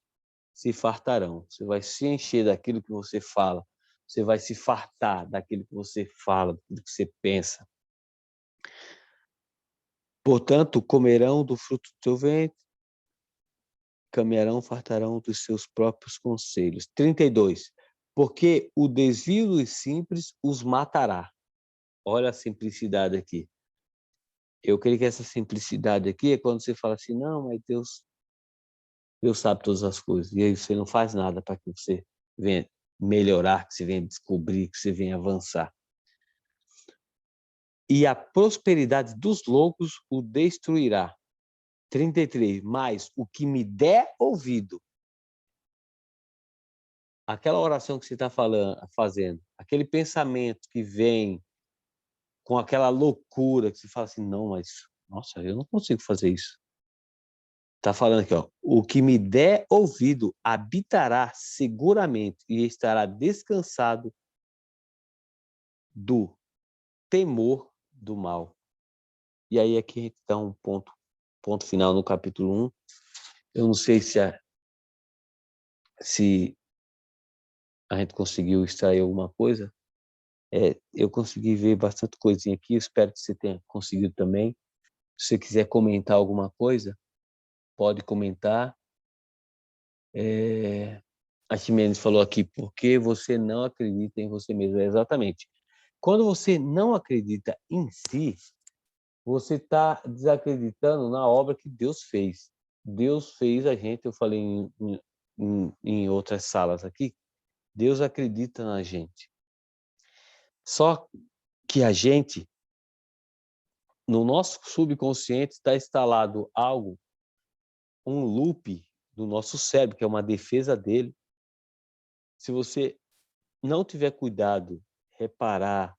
se fartarão. Você vai se encher daquilo que você fala. Você vai se fartar daquilo que você fala, daquilo que você pensa. Portanto, comerão do fruto do teu ventre, caminharão, fartarão dos seus próprios conselhos. 32. Porque o desvio dos simples os matará. Olha a simplicidade aqui. Eu creio que essa simplicidade aqui é quando você fala assim, não, mas Deus sabe todas as coisas. E aí você não faz nada para que você venha melhorar, que você venha descobrir, que você venha avançar. E a prosperidade dos loucos o destruirá. 33. Mas o que me der ouvido, aquela oração que você está fazendo, aquele pensamento que vem com aquela loucura, que você fala assim, não, mas, nossa, eu não consigo fazer isso. Está falando aqui, ó, o que me der ouvido habitará seguramente e estará descansado do temor do mal. E aí aqui a gente dá um ponto final no capítulo 1. Eu não sei se a gente conseguiu extrair alguma coisa. Eu consegui ver bastante coisinha aqui, eu espero que você tenha conseguido também. Se você quiser comentar alguma coisa, pode comentar. A Ximenes falou aqui, porque você não acredita em você mesmo. Exatamente. Quando você não acredita em si, você está desacreditando na obra que Deus fez. Deus fez a gente, eu falei em outras salas aqui, Deus acredita na gente. Só que a gente, no nosso subconsciente, está instalado algo, um loop do nosso cérebro, que é uma defesa dele. Se você não tiver cuidado, reparar,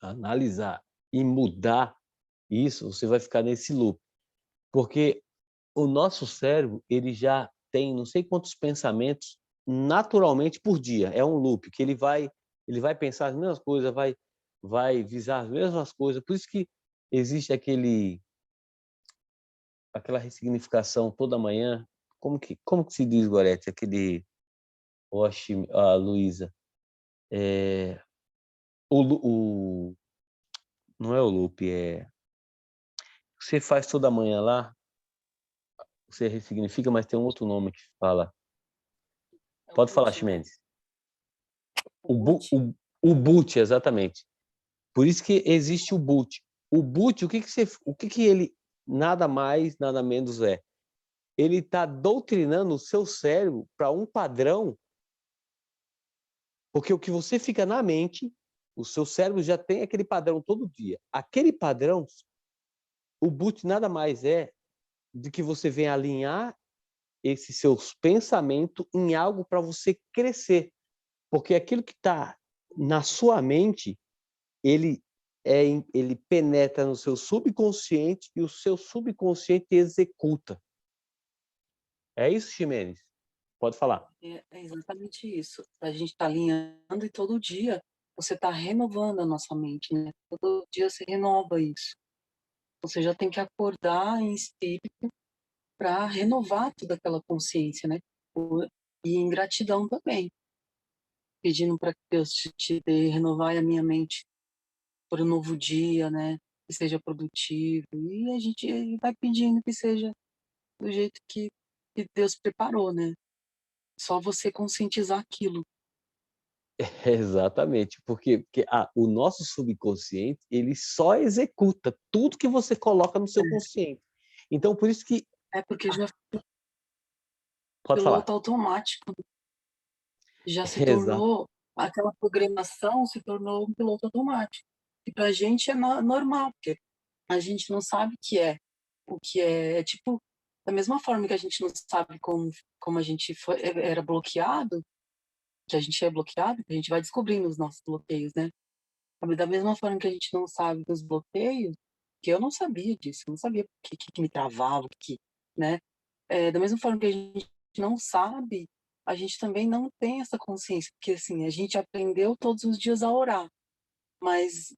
analisar e mudar isso, você vai ficar nesse loop. Porque o nosso cérebro, ele já tem não sei quantos pensamentos naturalmente por dia. É um loop que ele vai pensar as mesmas coisas, vai visar as mesmas coisas. Por isso que existe aquela ressignificação toda manhã. Como que se diz, Gorete? Aquele, a Luísa, o não é o loop, você faz toda manhã lá, você ressignifica, mas tem um outro nome que fala. É o Pode falar, boot, né? Ximenes. O boot. O boot, exatamente. Por isso que existe o boot. O boot, o que que ele nada mais, nada menos é? Ele está doutrinando o seu cérebro para um padrão, porque o que você fica na mente, o seu cérebro já tem aquele padrão todo dia. Aquele padrão, o boot nada mais é de que você vem alinhar esses seus pensamentos em algo para você crescer. Porque aquilo que está na sua mente, ele ele penetra no seu subconsciente e o seu subconsciente executa. É isso, Ximenes? Pode falar. É exatamente isso. A gente está alinhando e todo dia você está renovando a nossa mente, né? Todo dia você renova isso. Você já tem que acordar em espírito para renovar toda aquela consciência, né? E em gratidão também, pedindo para que Deus te dê, renovar a minha mente por um novo dia, né? Que seja produtivo. E a gente vai pedindo que seja do jeito que Deus preparou, né? Só você conscientizar aquilo. Exatamente, porque o nosso subconsciente, ele só executa tudo que você coloca no seu consciente. Então, por isso que... É porque já Pode falar. piloto automático já se Exato. tornou, aquela programação se tornou um piloto automático. E pra gente é normal, porque a gente não sabe o que é tipo, da mesma forma que a gente não sabe como a gente era bloqueado, que a gente é bloqueado, a gente vai descobrindo os nossos bloqueios, né? Sabe, da mesma forma que a gente não sabe dos bloqueios, que eu não sabia disso, eu não sabia o que me travava, né? Da mesma forma que a gente não sabe, a gente também não tem essa consciência, porque assim, a gente aprendeu todos os dias a orar, mas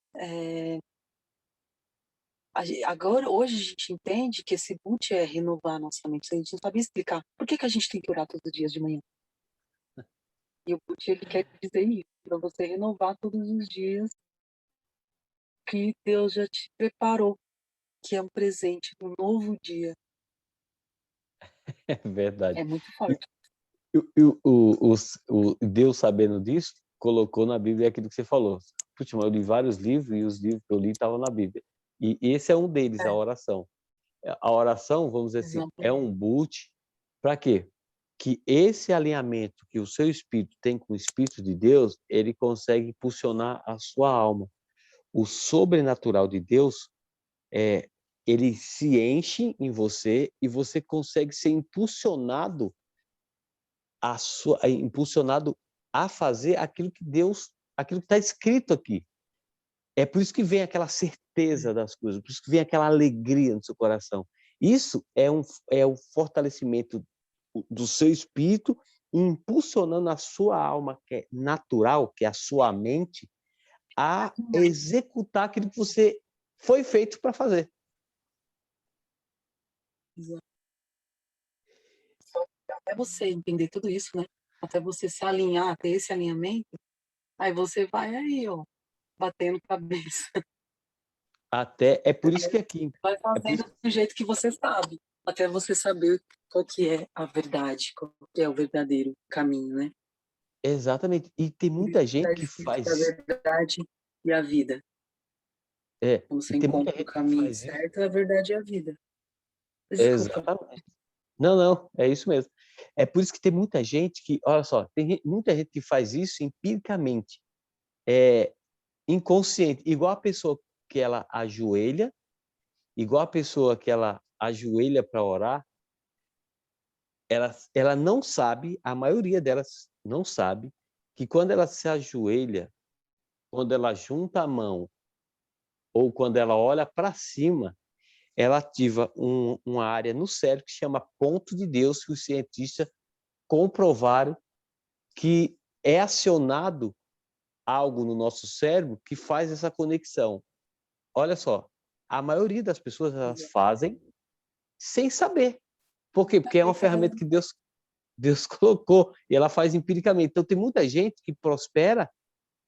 agora, hoje a gente entende que esse boot é renovar a nossa mente, a gente não sabia explicar por que a gente tem que orar todos os dias de manhã. E o boot, ele quer dizer isso, para você renovar todos os dias que Deus já te preparou, que é um presente, um novo dia. É verdade. É muito E, forte. o Deus, sabendo disso, colocou na Bíblia aquilo que você falou. Puxa, eu li vários livros e os livros que eu li estavam na Bíblia. E esse é um deles, a É, oração. A oração, vamos dizer assim, é exato. um boot para quê? Que esse alinhamento que o seu espírito tem com o Espírito de Deus, ele consegue impulsionar a sua alma. O sobrenatural de Deus, ele se enche em você e você consegue ser impulsionado a fazer aquilo que está escrito aqui. É por isso que vem aquela certeza das coisas, por isso que vem aquela alegria no seu coração. Isso é um fortalecimento do seu espírito, impulsionando a sua alma, que é natural, que é a sua mente, a executar aquilo que você foi feito para fazer. Exato. Até você entender tudo isso, né? Até você se alinhar, ter esse alinhamento, aí você vai aí, ó, batendo cabeça. Até é por isso que aqui, Vai é por isso, fazendo do jeito que você sabe, até você saber qual que é a verdade, qual que é o verdadeiro caminho, né? exatamente. E tem muita gente Está que escrito que a faz, verdade e a vida. Quando e você tem muita encontra o gente que caminho faz isso. certo, a verdade é a vida. Desculpa. Exatamente. Não, não, é isso mesmo. É por isso que tem muita gente que, olha só, muita gente que faz isso empiricamente, inconsciente, igual a pessoa que ela ajoelha, igual a pessoa que ela ajoelha para orar, ela não sabe, a maioria delas não sabe, que quando ela se ajoelha, quando ela junta a mão ou quando ela olha para cima, ela ativa uma área no cérebro que chama ponto de Deus, que os cientistas comprovaram que é acionado algo no nosso cérebro que faz essa conexão. Olha só, a maioria das pessoas elas fazem sem saber. Por quê? Porque é uma ferramenta que Deus colocou e ela faz empiricamente. Então tem muita gente que prospera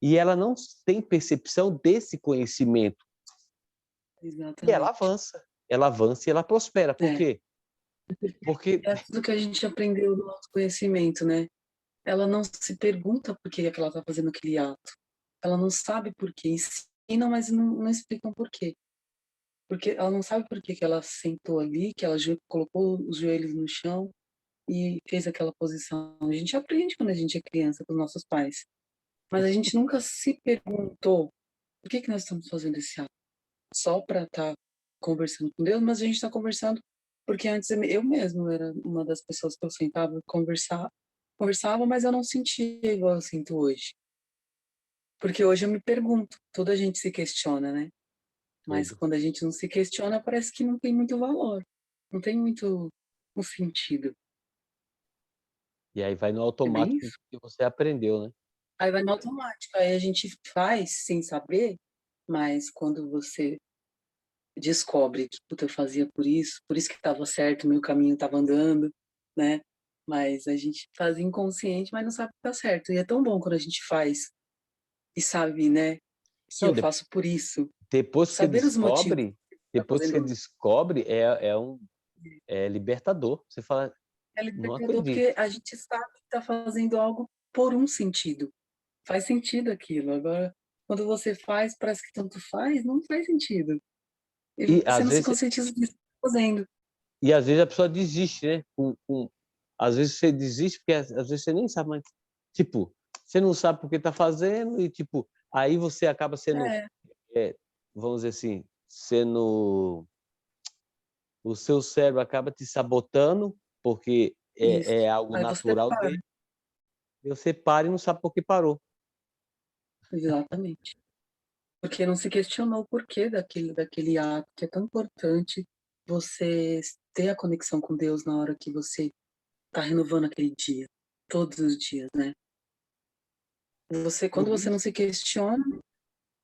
e ela não tem percepção desse conhecimento. E Exatamente. ela avança e ela prospera. Por É, quê? Porque É tudo que a gente aprendeu no autoconhecimento, né? Ela não se pergunta por que é que ela está fazendo aquele ato. Ela não sabe por quê. Ensinam, mas não explicam por quê. Porque ela não sabe por que que ela sentou ali, que ela colocou os joelhos no chão e fez aquela posição. A gente aprende quando a gente é criança com os nossos pais. Mas a gente nunca se perguntou por que que nós estamos fazendo esse ato. Só para estar conversando com Deus, mas a gente está conversando porque antes eu mesmo era uma das pessoas que eu sentava e conversava, mas eu não sentia igual eu sinto hoje. Porque hoje eu me pergunto, toda a gente se questiona, né? Mas tudo. quando a gente não se questiona, parece que não tem muito valor, não tem muito um sentido. E aí vai no É bem automático isso. que você aprendeu, né? Aí vai no automático, aí a gente faz sem saber, mas quando você descobre que, puta, eu fazia por isso que estava certo, meu caminho estava andando, né? Mas a gente faz inconsciente, mas não sabe que tá certo. E é tão bom quando a gente faz e sabe, né, que Não, eu faço por isso. depois que você Saber os motivos descobre, que tá depois que você fazendo descobre, é libertador. Você fala, é não libertador, acredito. porque a gente sabe que tá fazendo algo por um sentido. Faz sentido aquilo. Agora, quando você faz, parece que tanto faz, não faz sentido. E E você às não se vezes, conscientiza disso que tá fazendo. a pessoa desiste, né? Às vezes você desiste porque às vezes você nem sabe, mas tipo, você não sabe por que está fazendo e tipo, aí você acaba sendo, É, é, vamos dizer assim, sendo o seu cérebro acaba te sabotando porque isso. é algo Aí você natural para. dele. E você para e não sabe por que parou. Exatamente. Porque não se questionou o porquê daquele ato que é tão importante você ter a conexão com Deus na hora que você está renovando aquele dia, todos os dias, né? Quando Por você não isso, se questiona,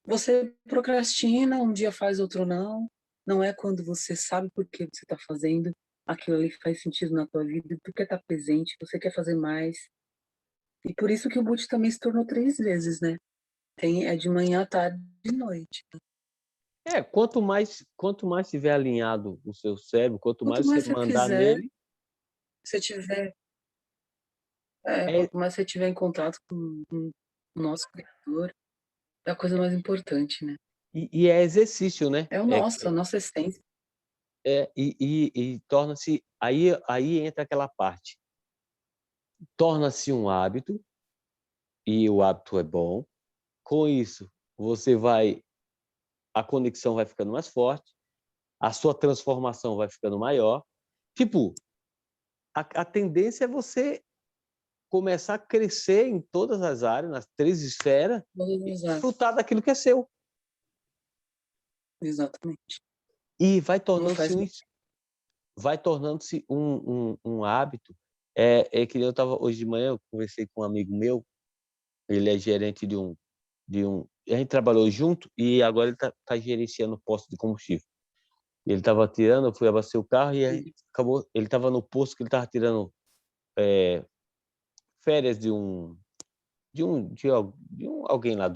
você procrastina, um dia faz, outro não. Não é quando você sabe por que você está fazendo, aquilo ali faz sentido na tua vida, tu quer estar presente, você quer fazer mais. E por isso que o Boot também se tornou 3 vezes, né? É de manhã, tarde e noite. quanto mais tiver alinhado o seu cérebro, quanto Quanto mais você mais você mandar fizer, nele, se tiver, é, quanto mais você tiver em contato com o nosso Criador, é a coisa mais importante, né? e é exercício, né? É o nosso, a nossa essência. E torna-se aí entra aquela parte, torna-se um hábito e o hábito é bom. Com isso, você vai a conexão vai ficando mais forte, a sua transformação vai ficando maior. Tipo, a tendência é você começar a crescer em todas as áreas, nas 3 esferas, e desfrutar daquilo que é seu. Exatamente. E Não faz vai tornando-se um hábito. Que eu estava hoje de manhã, eu conversei com um amigo meu, ele é gerente a gente trabalhou junto e agora ele está gerenciando o posto de combustível. Ele estava tirando, eu fui abastecer o carro e aí acabou, ele estava no posto que ele estava tirando férias de alguém lá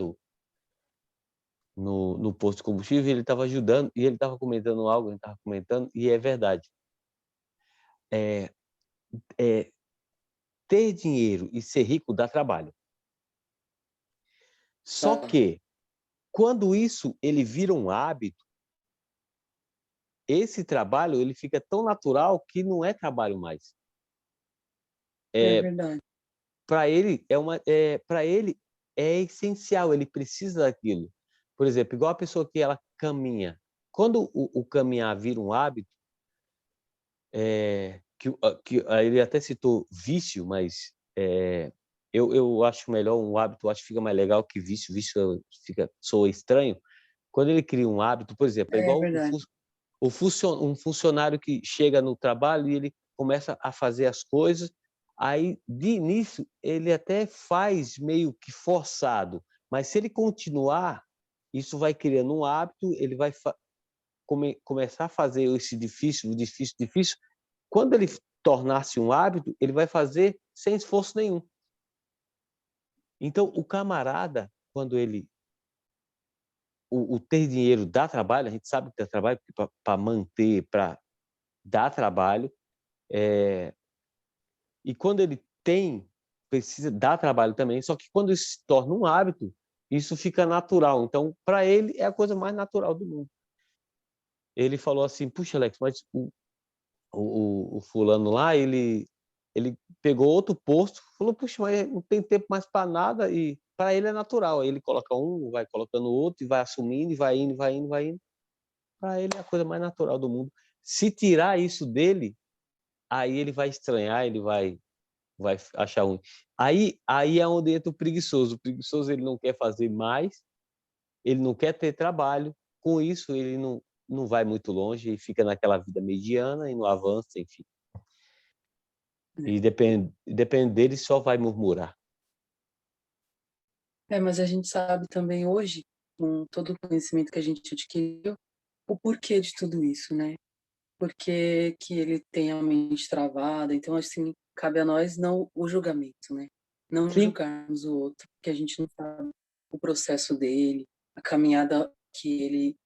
no posto de combustível, e ele estava ajudando e ele estava comentando algo, ele estava comentando e é verdade. É, é, ter dinheiro e ser rico dá trabalho. Só tá. que quando isso ele vira um hábito, esse trabalho ele fica tão natural que não é trabalho mais. É É, verdade. para ele é essencial, ele precisa daquilo. Por exemplo, igual a pessoa que ela caminha. Quando o caminhar vira um hábito, que ele até citou vício, mas eu acho melhor um hábito, acho que fica mais legal que vício. Vício soa estranho. Quando ele cria um hábito, por exemplo, é É igual verdade. um funcionário que chega no trabalho e ele começa a fazer as coisas, aí de início ele até faz meio que forçado, mas se ele continuar, isso vai criando um hábito, ele vai começar a fazer esse difícil, difícil, difícil. Quando ele tornar-se um hábito, ele vai fazer sem esforço nenhum. Então, o camarada, quando ele o ter dinheiro dá trabalho, a gente sabe que dá trabalho, para manter, para dar trabalho, E quando ele tem, precisa dar trabalho também, só que quando isso se torna um hábito, isso fica natural. Então, para ele, é a coisa mais natural do mundo. Ele falou assim, puxa, Alex, mas o fulano lá, ele pegou outro posto, falou, puxa, mas não tem tempo mais para nada, e para ele é natural. Aí ele coloca um, vai colocando outro, e vai assumindo, e vai indo, vai indo, vai indo. Para ele é a coisa mais natural do mundo. Se tirar isso dele, aí ele vai estranhar, ele vai achar ruim. Aí é onde entra o preguiçoso. O preguiçoso, ele não quer fazer mais, ele não quer ter trabalho, com isso ele não vai muito longe e fica naquela vida mediana e não avança, enfim. E depende dele, só vai murmurar. Mas a gente sabe também hoje, com todo o conhecimento que a gente adquiriu, o porquê de tudo isso, né? Porque que ele tem a mente travada. Então, assim, cabe a nós não o julgamento, né? Não Sim, julgarmos o outro, porque a gente não sabe o processo dele, a caminhada que ele,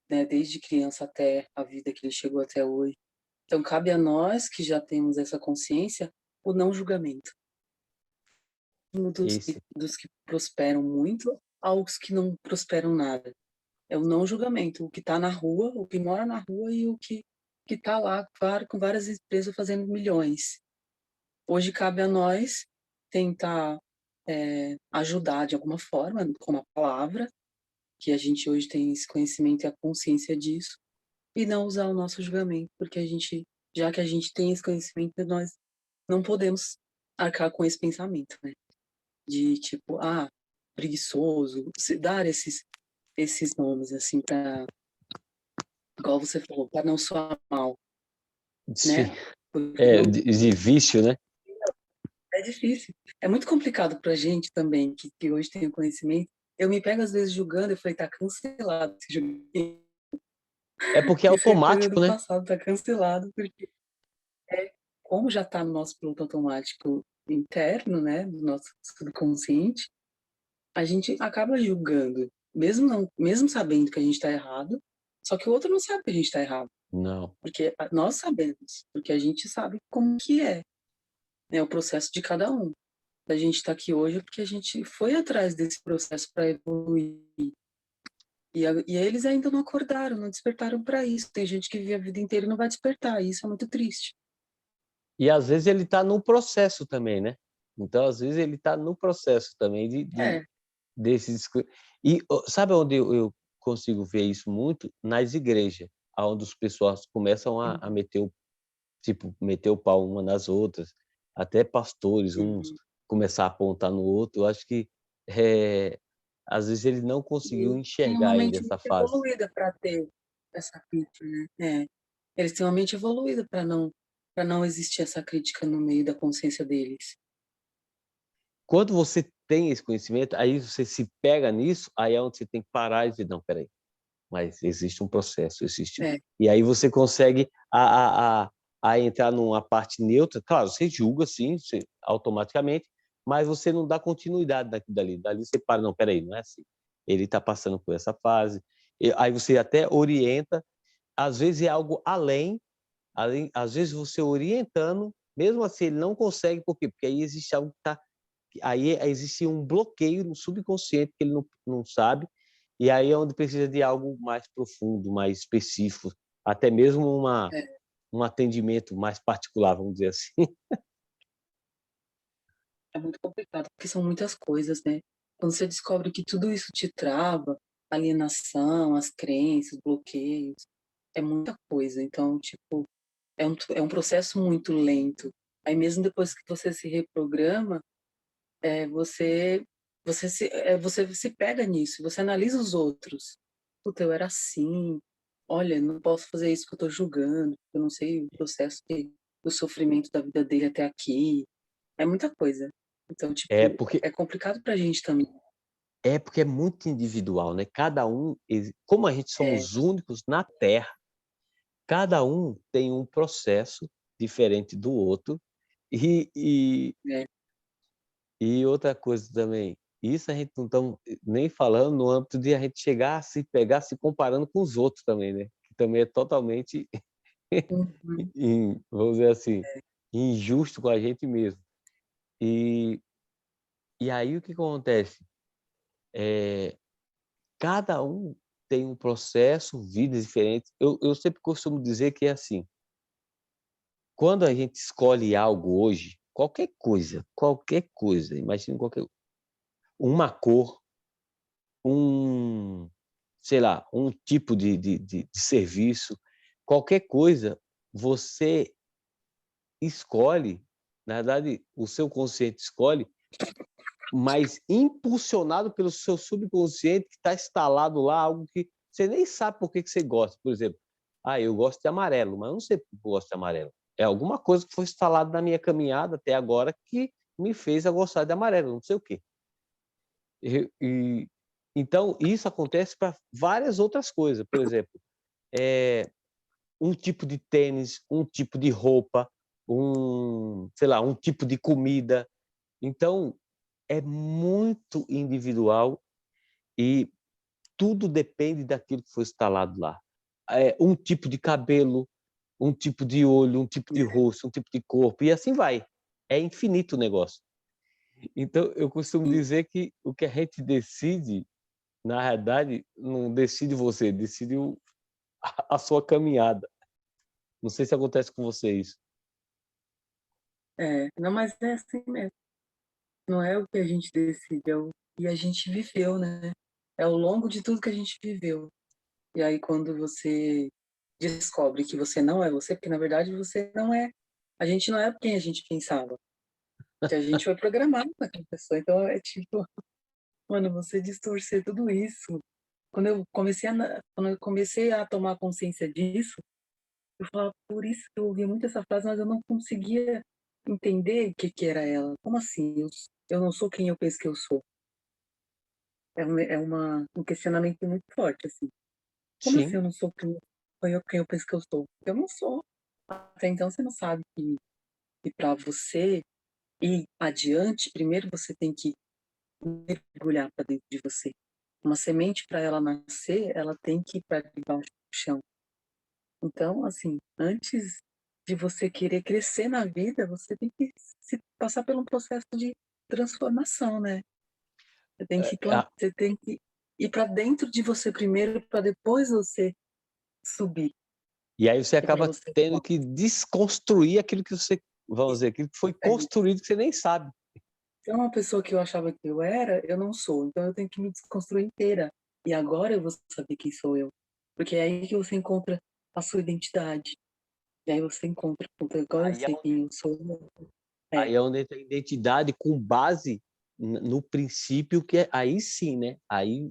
né, desde criança até a vida que ele chegou até hoje. Então, cabe a nós que já temos essa consciência, o não julgamento. isso. Dos que prosperam muito aos que não prosperam nada. É o não julgamento, o que está na rua, o que mora na rua e o que está lá, claro, com várias empresas fazendo milhões. Hoje cabe a nós tentar ajudar de alguma forma, com a palavra, que a gente hoje tem esse conhecimento e a consciência disso, e não usar o nosso julgamento, porque já que a gente tem esse conhecimento, nós não podemos arcar com esse pensamento, né? De tipo, preguiçoso, dar esses nomes, assim, para, igual você falou, para não soar mal, Sim. né? Porque não, De vício, né? é difícil. É muito complicado pra gente também, que hoje tem o conhecimento. Eu me pego às vezes julgando, eu falei, tá cancelado esse joguinho. É porque é Que foi coisa automático, do né? passado, tá cancelado, porque como já tá no nosso piloto automático interno, né, do nosso subconsciente, a gente acaba julgando, mesmo sabendo que a gente tá errado, só que o outro não sabe que a gente tá errado, Não. porque nós sabemos, porque a gente sabe como que é, né, o processo de cada um. A gente está aqui hoje porque a gente foi atrás desse processo para evoluir. E eles ainda não acordaram, não despertaram para isso. Tem gente que vive a vida inteira e não vai despertar, e isso é muito triste. E às vezes ele está no processo também, né? Então, às vezes ele está no processo também É. desses. E sabe onde eu consigo ver isso muito? Nas igrejas, onde as pessoas começam a meter o pau uma nas outras, até pastores, uns Uhum. começar a apontar no outro. Eu acho que é, às vezes ele não E conseguiu eles têm uma enxergar ainda mente essa muito fase. evoluída para ter essa crítica, né? Eles têm uma mente evoluída para não existir essa crítica no meio da consciência deles. Quando você tem esse conhecimento, aí você se pega nisso, aí é onde você tem que parar e dizer, não, peraí, mas existe um processo, existe. É, E aí você consegue a entrar numa parte neutra. Claro, você julga, sim, você, automaticamente, mas você não dá continuidade daquilo dali. Dali você para, não, peraí, não é assim. Ele está passando por essa fase. Aí você até orienta, às vezes é algo além, às vezes você orientando, mesmo assim ele não consegue, por quê? Porque aí existe algo que está aí existe um bloqueio no subconsciente que ele não sabe, e aí é onde precisa de algo mais profundo, mais específico, até mesmo é, um atendimento mais particular, vamos dizer assim. é muito complicado, porque são muitas coisas, né? Quando você descobre que tudo isso te trava, alienação, as crenças, bloqueios, é muita coisa. Então, tipo, é um processo muito lento. Aí mesmo depois que você se reprograma, você se pega nisso, você analisa os outros. Puta, eu era assim. Olha, não posso fazer isso que eu tô julgando, eu não sei o processo do sofrimento da vida dele até aqui. É muita coisa. Então, É tipo, porque é complicado pra gente também. porque é muito individual, né? Cada um, como a gente É, somos únicos na Terra, cada um tem um processo diferente do outro. E, e, é, e outra coisa também, isso a gente não está nem falando no âmbito de a gente chegar a se pegar se comparando com os outros também, né? Que também é totalmente Uhum. Vamos dizer assim, injusto com a gente mesmo. E, e aí o que acontece? Cada um tem um processo, vidas diferentes. Eu sempre costumo dizer que é assim, quando a gente escolhe algo hoje, qualquer coisa, imagina uma cor, um, sei lá, um tipo de serviço, qualquer coisa, você escolhe, na verdade, o seu consciente escolhe, mas impulsionado pelo seu subconsciente que está instalado lá, algo que você nem sabe por que você gosta. Por exemplo, eu gosto de amarelo, mas eu não sei por que eu gosto de amarelo. É alguma coisa que foi instalada na minha caminhada até agora que me fez a gostar de amarelo, não sei o quê. Então, isso acontece para várias outras coisas. Por exemplo, um tipo de tênis, um tipo de roupa, sei lá, um tipo de comida. Então, é muito individual e tudo depende daquilo que foi instalado lá. Um tipo de cabelo, um tipo de olho, um tipo de rosto, um tipo de corpo, e assim vai. É infinito o negócio. Então, eu costumo Sim. dizer que o que a gente decide, na realidade, não decide você, decide a sua caminhada. Não sei se acontece com você isso. Não, mas é assim mesmo. Não é o que a gente decide, é o que a gente viveu, né? É ao longo de tudo que a gente viveu. E aí, quando você descobre que você não é você, porque na verdade você não é. A gente não é quem a gente pensava. Que a gente foi programado naquela pessoa. Então é tipo, mano, você distorcer tudo isso. Quando eu comecei a tomar consciência disso, eu falava, por isso que eu ouvia muito essa frase, mas eu não conseguia entender o que que era ela. Como assim? Eu não sou quem eu penso que eu sou. Um questionamento muito forte, assim. Como assim Sim. eu não sou quem eu penso que eu sou? Eu não sou. Até então você não sabe que para você ir adiante, primeiro você tem que mergulhar para dentro de você. Uma semente, para ela nascer, ela tem que ir para debaixo do chão. Então, assim, antes de você querer crescer na vida, você tem que se passar por um processo de transformação, né? Você tem que ir para dentro de você primeiro, para depois você subir. E aí você E para acaba você tendo que desconstruir aquilo que você, vamos dizer, aquilo que foi é, construído que você nem sabe. então, uma pessoa que eu achava que eu era, eu não sou. Então, eu tenho que me desconstruir inteira. E agora eu vou saber quem sou eu. Porque é aí que você encontra a sua identidade. E aí você encontra, puta, agora eu Aí é sei quem onde, eu sou. É, aí é onde entra a identidade com base no princípio que aí sim, né? Aí,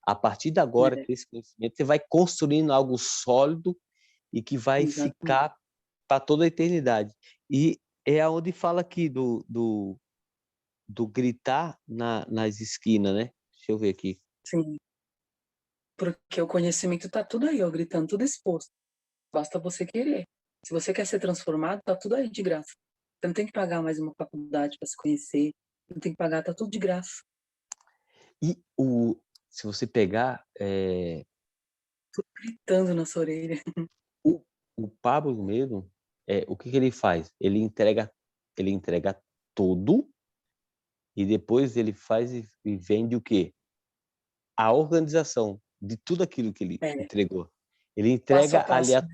a partir de agora, é, com esse conhecimento, você vai construindo algo sólido e que vai exatamente. ficar para toda a eternidade. E é onde fala aqui do gritar nas esquinas, né? Deixa eu ver aqui. Sim. Porque o conhecimento tá tudo aí, ó, gritando, tudo exposto. Basta você querer. Se você quer ser transformado, tá tudo aí de graça. Você não tem que pagar mais uma faculdade para se conhecer. Não tem que pagar, tá tudo de graça. E se você pegar Tudo gritando na sua orelha. o, o Pablo mesmo, o que ele faz? Ele entrega tudo e depois ele faz e vende o quê? A organização de tudo aquilo que ele É, entregou. Ele passo a entrega ali passo.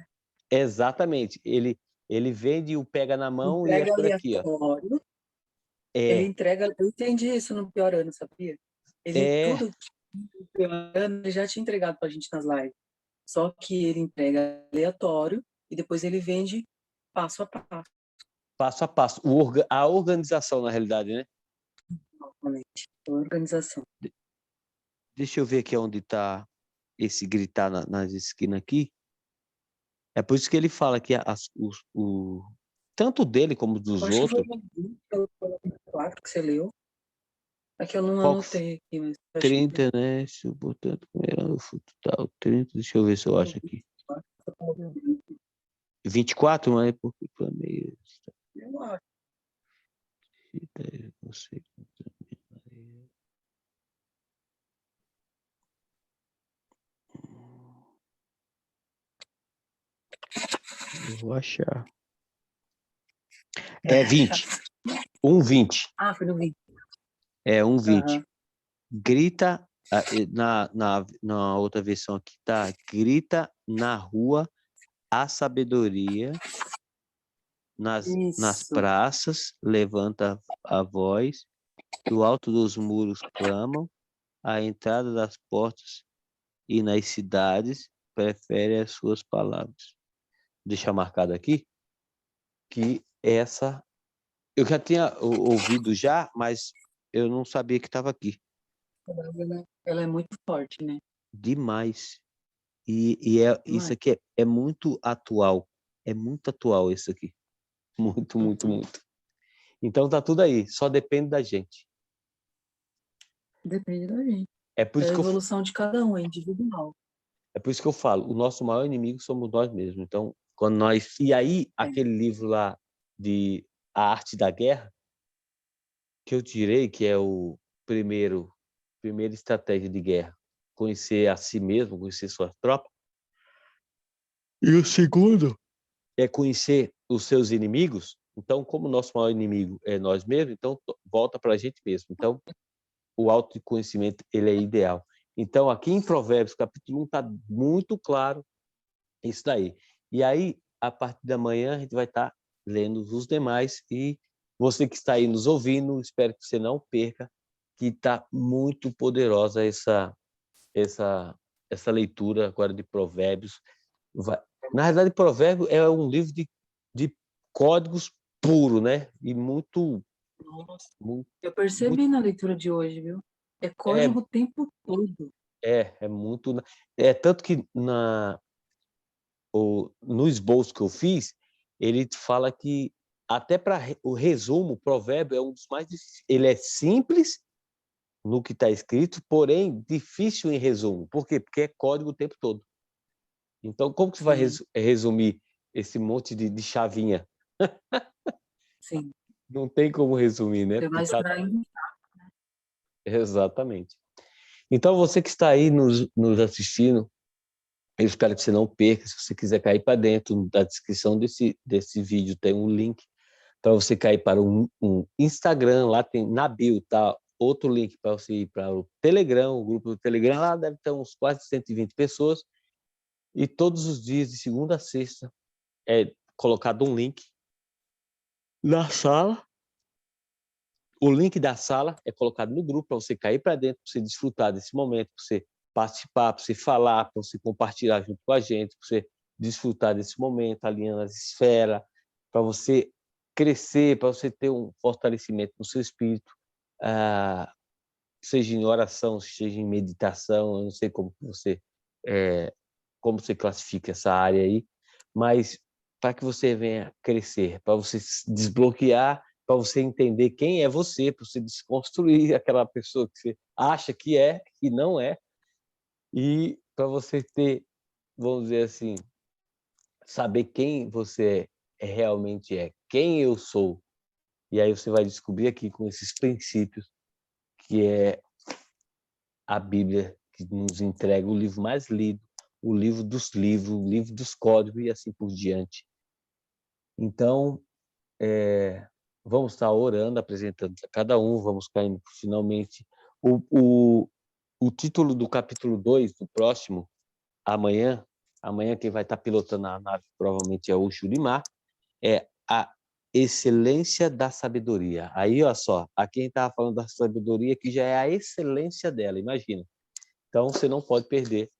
exatamente. Ele vende o pega na mão e é Entrega por aqui, ó. aleatório. Ele É, entrega. Eu entendi isso no pior ano, sabia? Ele é, tudo no pior ano ele já tinha entregado pra gente nas lives. Só que ele entrega aleatório e depois ele vende passo a passo, passo a passo. A organização, na realidade, né? novamente. Organização. Deixa eu ver aqui onde está esse gritar nas esquinas aqui. É por isso que ele fala que tanto dele como Eu dos acho que foi outros, no 20, ou no 4 que você leu. É que eu não qual anotei aqui, mas eu acho que 30, né? Portanto, era o total 30, deixa eu ver se eu acho aqui. 24, mas é porque foi meio. eu acho. Não sei. Eu vou achar. É 20. 1:20. Ah, foi no vídeo. É 1:20. Aham. Grita, na outra versão aqui tá, grita na rua a sabedoria, nas Isso. praças levanta a voz, do alto dos muros clamam, à entrada das portas e nas cidades prefere as suas palavras. Deixa marcado aqui que essa eu já tinha ouvido já, mas eu não sabia que estava aqui. Ela é muito forte, né? Demais. Isso Demais. aqui é muito atual. É muito atual isso aqui. Muito, muito, Uhum. muito. Então tá tudo aí. Só depende da gente. Depende da gente. É por É a isso que evolução de cada um, é individual. é por isso que eu falo. O nosso maior inimigo somos nós mesmos. Então, quando nós... E aí, É. aquele livro lá de A Arte da Guerra, que eu tirei, que é o primeira estratégia de guerra. Conhecer a si mesmo, conhecer suas tropas. E o segundo é conhecer os seus inimigos. Então, como o nosso maior inimigo é nós mesmos, então volta para a gente mesmo. Então, o autoconhecimento ele é ideal. Então, aqui em Provérbios, capítulo 1, está muito claro isso daí. E aí, a partir da manhã, a gente vai estar lendo os demais. E você que está aí nos ouvindo, espero que você não perca, que está muito poderosa essa leitura agora de Provérbios. Na realidade, Provérbio é um livro de códigos puro, né? E muito, Nossa, muito, eu muito percebi na leitura de hoje, viu? É é, código o tempo todo. é muito. É tanto que no esboço que eu fiz, ele fala que até para o resumo, o provérbio é um dos mais difíceis. Ele é simples no que está escrito, porém difícil em resumo. Por quê? Porque é código o tempo todo. Então, como que você vai Sim, resumir esse monte de chavinha? sim. Não tem como resumir, né? Você Porque vai extraindo. exatamente. Então, você que está aí nos assistindo, eu espero que você não perca. Se você quiser cair para dentro, da descrição desse vídeo tem um link para você cair para um Instagram. Lá tem na bio, tá? Outro link para você ir para o Telegram, o grupo do Telegram. Lá deve ter uns quase 120 pessoas. E todos os dias, de segunda a sexta, é colocado um link na sala. O link da sala é colocado no grupo para você cair para dentro, para você desfrutar desse momento, para você participar, para você falar, para você compartilhar junto com a gente, para você desfrutar desse momento, alinhando as esferas, para você crescer, para você ter um fortalecimento no seu espírito, seja em oração, seja em meditação. Eu não sei como você classifica essa área aí, mas para que você venha crescer, para você se desbloquear, para você entender quem é você, para você desconstruir aquela pessoa que você acha que é e não é, e para você ter, vamos dizer assim, saber quem você realmente é, quem eu sou. E aí você vai descobrir aqui com esses princípios que é a Bíblia que nos entrega o livro mais lido, o livro dos livros, o livro dos códigos e assim por diante. Então, vamos estar orando, apresentando a cada um, vamos caindo finalmente. O, o, o título do capítulo 2, do próximo, amanhã quem vai estar pilotando a nave provavelmente é o Shurimar, é a excelência da sabedoria. Aí, olha só, a quem estava falando da sabedoria, que já é a excelência dela, imagina. Então, você não pode perder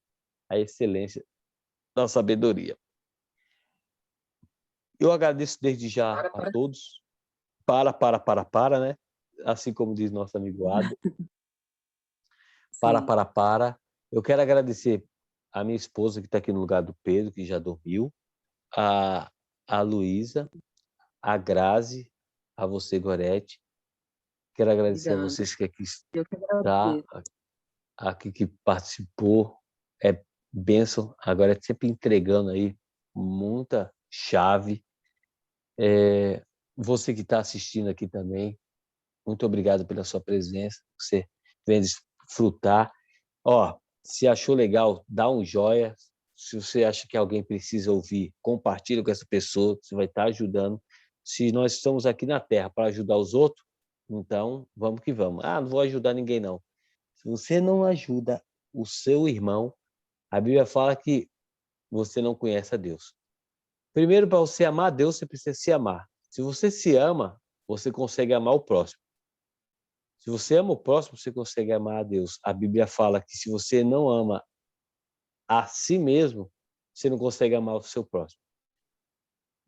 a excelência da sabedoria. Eu agradeço desde já a Para. todos. Né? Assim como diz nosso amigo Ado. Sim. Para. Eu quero agradecer a minha esposa, que está aqui no lugar do Pedro, que já dormiu, a Luísa, a Grazi, a você, Gorete. Quero agradecer a Obrigada. vocês que aqui Eu que está, agradeço. aqui que participou. É bênção. Agora é sempre entregando aí muita chave. Você que está assistindo aqui também, muito obrigado pela sua presença. Você vem desfrutar. Ó, se achou legal, dá um joia. Se você acha que alguém precisa ouvir, compartilha com essa pessoa, você vai estar ajudando. Se nós estamos aqui na Terra para ajudar os outros, então vamos que vamos. Ah, não vou ajudar ninguém, não. Se você não ajuda o seu irmão, a Bíblia fala que você não conhece a Deus. Primeiro, para você amar a Deus, você precisa se amar. Se você se ama, você consegue amar o próximo. Se você ama o próximo, você consegue amar a Deus. A Bíblia fala que se você não ama a si mesmo, você não consegue amar o seu próximo.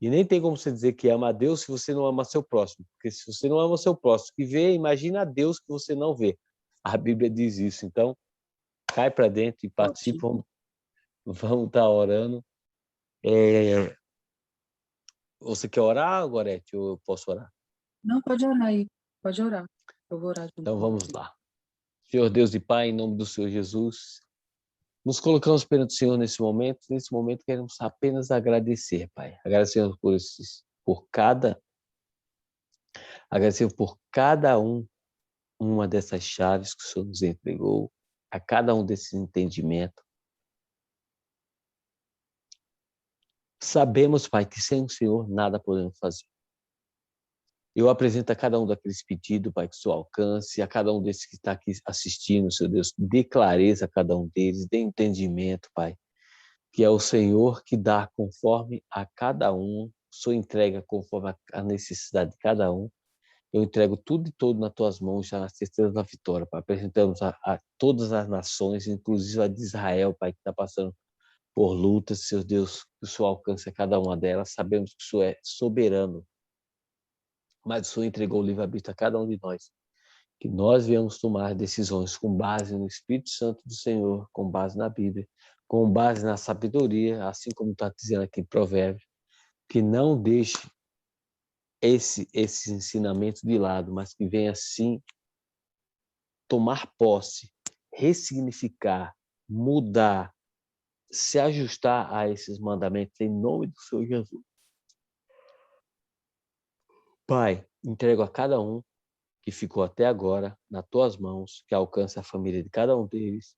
E nem tem como você dizer que ama a Deus se você não ama seu próximo. Porque se você não ama o seu próximo, que vê, imagina a Deus que você não vê. A Bíblia diz isso. Então, cai para dentro e participa. Vamos estar orando. Você quer orar, Gorete, ou eu posso orar? Não, pode orar aí. Pode orar. Eu vou orar junto Então, com vamos você. lá. Senhor Deus e Pai, em nome do Senhor Jesus, nos colocamos perante o Senhor nesse momento. Nesse momento, queremos apenas agradecer, Pai. Agradecer por cada uma dessas chaves que o Senhor nos entregou, a cada um desses entendimentos. Sabemos, Pai, que sem o Senhor nada podemos fazer. Eu apresento a cada um daqueles pedidos, Pai, que o Senhor alcance, a cada um desses que está aqui assistindo, Senhor Deus, dê clareza a cada um deles, dê entendimento, Pai, que é o Senhor que dá conforme a cada um, o Senhor entrega conforme a necessidade de cada um. Eu entrego tudo e todo nas tuas mãos, já na certeza da vitória, Pai. Apresentamos a todas as nações, inclusive a de Israel, Pai, que está passando por lutas, Senhor Deus, que o Senhor alcance a cada uma delas. Sabemos que o Senhor é soberano, mas o Senhor entregou o livre-arbítrio a cada um de nós. Que nós venhamos tomar decisões com base no Espírito Santo do Senhor, com base na Bíblia, com base na sabedoria, assim como está dizendo aqui em Provérbios, que não deixe esses ensinamentos de lado, mas que venha sim tomar posse, ressignificar, mudar, se ajustar a esses mandamentos em nome do Senhor Jesus. Pai, entrego a cada um que ficou até agora nas tuas mãos, que alcance a família de cada um deles,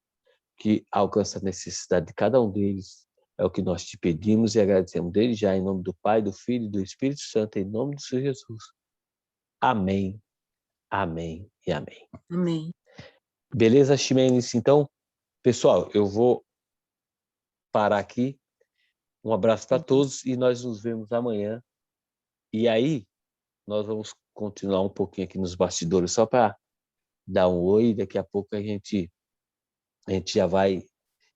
que alcance a necessidade de cada um deles. É o que nós te pedimos e agradecemos desde já, em nome do Pai, do Filho e do Espírito Santo, em nome do Senhor Jesus. Amém, amém e amém. Amém. Beleza, Ximenes? Então, pessoal, eu vou parar aqui. Um abraço para todos e nós nos vemos amanhã. E aí, nós vamos continuar um pouquinho aqui nos bastidores, só para dar um oi. Daqui a pouco a gente já vai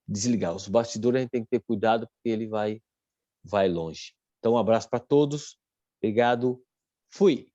desligar. Os bastidores a gente tem que ter cuidado, porque ele vai longe. Então, um abraço para todos. Obrigado. Fui.